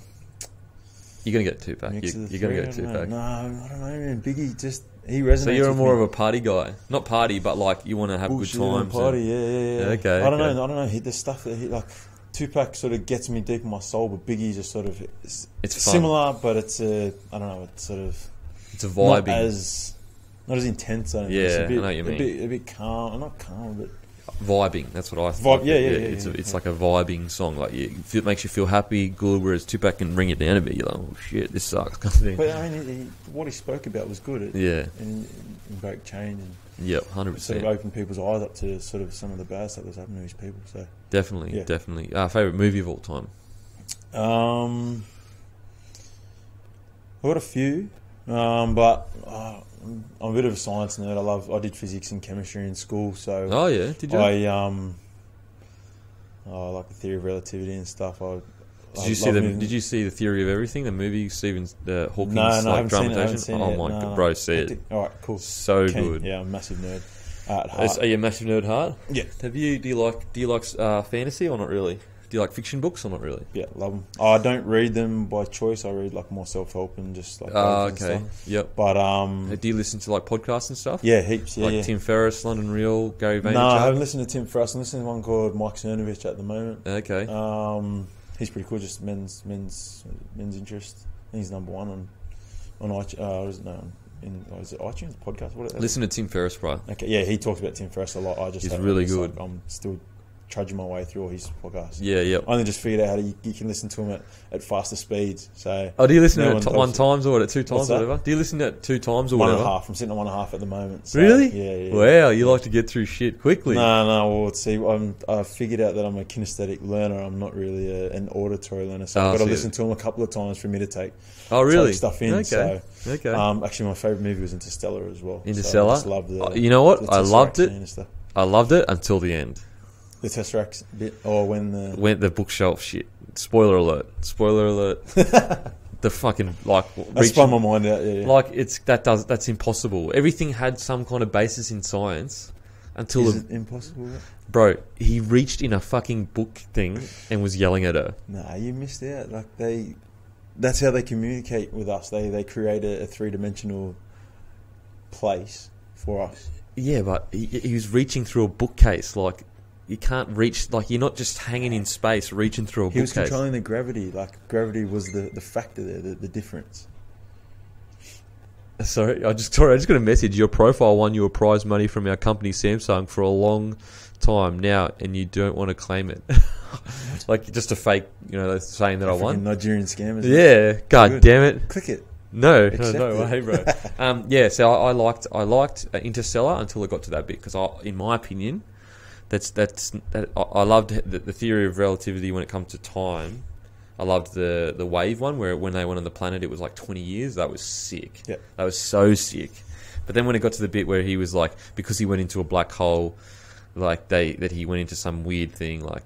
A: going to get Tupac. You're going to get Tupac.
B: No, I don't know, man. Biggie just... He resonates. So
A: you're more of a party guy, not party, but like you want to have good times.
B: Party, yeah.
A: Okay.
B: I don't know. The stuff that he like. Tupac sort of gets me deep in my soul, but Biggie just sort of it's similar, but it's I don't know. It's sort of
A: it's a vibe,
B: not as intense. I don't know.
A: I know what you mean.
B: A bit calm. Not calm, but
A: vibing. That's what I thought. It's
B: Yeah.
A: like a vibing song. Like it makes you feel happy, good. Whereas Tupac can bring it down a bit. You're like, oh shit, this sucks. Kind of thing.
B: But I mean, what he spoke about was good. And invoked change and
A: 100%.
B: sort of opened people's eyes up to sort of some of the bad stuff that's happening to these people. So
A: definitely. Favorite movie of all time?
B: I've got a few, but I'm a bit of a science nerd. I did physics and chemistry in school, so
A: did you?
B: I like the theory of relativity and stuff.
A: Did you see the Theory of Everything? The movie Stephen Hawking's
B: No, I haven't
A: dramatization.
B: seen it.
A: My god, bro, see it.
B: All right, cool.
A: So good.
B: Yeah, I'm a massive nerd at heart.
A: Are you a massive nerd at heart?
B: Yeah.
A: Do you like fantasy or not really? Do you like fiction books or not really?
B: Yeah, love them. I don't read them by choice. I read like more self-help and just like and stuff.
A: Yep.
B: But
A: do you listen to like podcasts and stuff?
B: Yeah, heaps. Yeah,
A: like Tim Ferriss, London Real, Gary Vaynerchuk?
B: No, I haven't listened to Tim Ferriss. I'm listening to one called Mike Cernovich at the moment.
A: Okay.
B: He's pretty cool. Just men's interest. I think he's number one on iTunes. Is it iTunes podcast?
A: Listen to Tim Ferriss, bro.
B: Okay, yeah, he talks about Tim Ferriss a lot.
A: He's really good.
B: Like, I'm still trudging my way through all his podcasts.
A: Yeah.
B: I only just figured out how you can listen to him at faster speeds. So
A: do you listen to it one times or at two times or
B: that?
A: whatever? Do you listen to it 2 times or
B: one
A: whatever?
B: 1.5. I'm sitting at 1.5 at the moment. So,
A: really?
B: Yeah.
A: Wow, you like to get through shit quickly.
B: No. Well, see, I figured out that I'm a kinesthetic learner. I'm not really an auditory learner. So I've got to listen to him a couple of times for me to take stuff in.
A: Okay.
B: Actually, my favourite movie was Interstellar as well.
A: Interstellar?
B: So I just loved
A: you know what? I loved it. I loved it until the end.
B: The Tesseract bit, or when
A: the bookshelf shit. Spoiler alert! The fucking
B: that spun my mind out. Yeah.
A: Like that's impossible. Everything had some kind of basis in science until
B: Is it impossible?
A: Bro, he reached in a fucking book thing and was yelling at her.
B: Nah, you missed out. Like that's how they communicate with us. They create a 3-dimensional place for us.
A: Yeah, but he was reaching through a bookcase like. You can't reach, like, you're not just hanging in space, reaching through a bookcase.
B: He was controlling the gravity. Like, gravity was the factor there, the difference.
A: Sorry, I just got a message. Your profile won you a prize money from our company, Samsung, for a long time now, and you don't want to claim it. Like, just a fake, saying that I won.
B: Nigerian scammers.
A: Yeah, god damn it.
B: Click it.
A: No way, bro. So I liked Interstellar until it got to that bit, because in my opinion... I loved the theory of relativity when it comes to time. I loved the wave one where when they went on the planet it was like 20 years. That was sick.
B: Yeah.
A: That was so sick. But then when it got to the bit where he was like, because he went into a black hole, like that he went into some weird thing. Like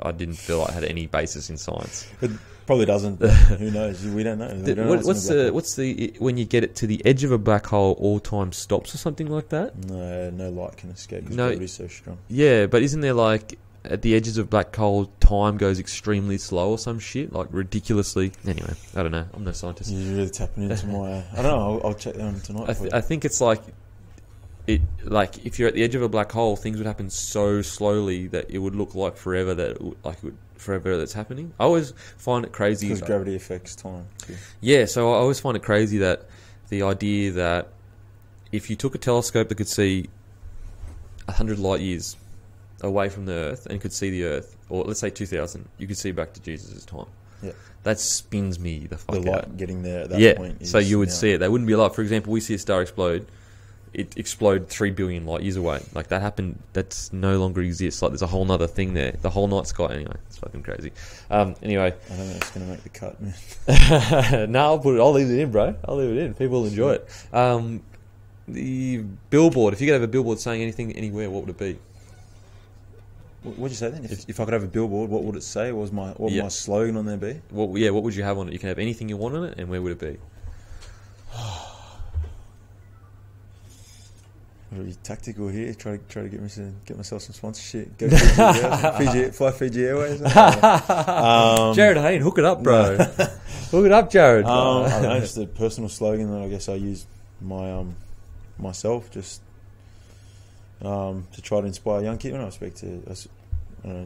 A: I didn't feel like it had any basis in science.
B: It probably doesn't. Who knows? We don't know.
A: What's the when you get it to the edge of a black hole, all time stops or something like that?
B: No light can escape because gravity's so strong.
A: Yeah, but isn't there like at the edges of black hole, time goes extremely slow or some shit, like ridiculously? Anyway, I don't know. I'm no scientist.
B: You're really tapping into my. I don't know. I'll check that on tonight.
A: I think it's like. Like if you're at the edge of a black hole, things would happen so slowly that it would look like forever. Forever that's happening. I always find it crazy
B: because gravity affects time. Too.
A: Yeah, so I always find it crazy that the idea that if you took a telescope that could see 100 light years away from the Earth and could see the Earth, or let's say 2000, you could see back to Jesus' time.
B: Yeah,
A: that spins me the fuck out.
B: The light getting there at that point.
A: So you would see it. They wouldn't be alive. For example, we see a star explode. It exploded 3 billion light years away. Like that happened. That's no longer exists. Like there's a whole nother thing there. The whole night sky. Anyway, it's fucking crazy. Anyway,
B: I don't know if it's gonna make the cut, man.
A: No, I'll leave it in, bro. I'll leave it in. People will enjoy it. The billboard. If you could have a billboard saying anything anywhere, what would it be?
B: What'd you say then? If I could have a billboard, what would it say? What would my slogan on there be?
A: What would you have on it? You can have anything you want on it, and where would it be?
B: Really tactical here. Try to get myself some sponsorship. Go fly Fiji Airways.
A: Jared Hayne, hook it up, bro. Hook it up, Jared.
B: I don't know, just a personal slogan that I guess I use myself just to try to inspire young kids. When I speak to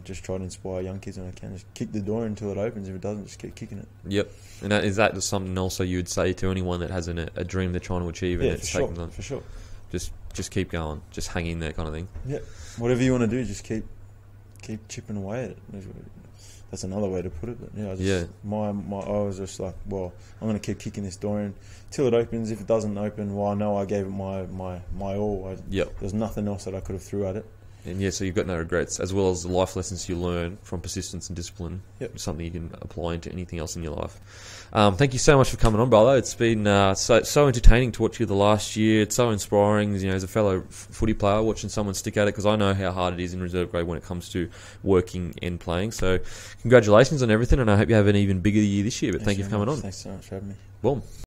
B: just try to inspire young kids when I can. Just kick the door until it opens. If it doesn't, just keep kicking it.
A: Yep. And is that just something also you would say to anyone that has a dream they're trying to achieve?
B: Yeah, for sure.
A: Just just keep going, just hang in there, kind of thing.
B: Yeah, whatever you want to do, just keep chipping away at it. That's another way to put it. But I was just like, well, I'm going to keep kicking this door in till it opens. If it doesn't open, well, I know I gave it my all. There's nothing else that I could have threw at it.
A: And so you've got no regrets, as well as the life lessons you learn from persistence and discipline.
B: Yep.
A: Something you can apply into anything else in your life. Thank you so much for coming on, brother. It's been so entertaining to watch you the last year. It's so inspiring, as a fellow footy player, watching someone stick at it, because I know how hard it is in reserve grade when it comes to working and playing. So congratulations on everything, and I hope you have an even bigger year this year. But thank you for coming on.
B: Thanks so much for having me.
A: Boom.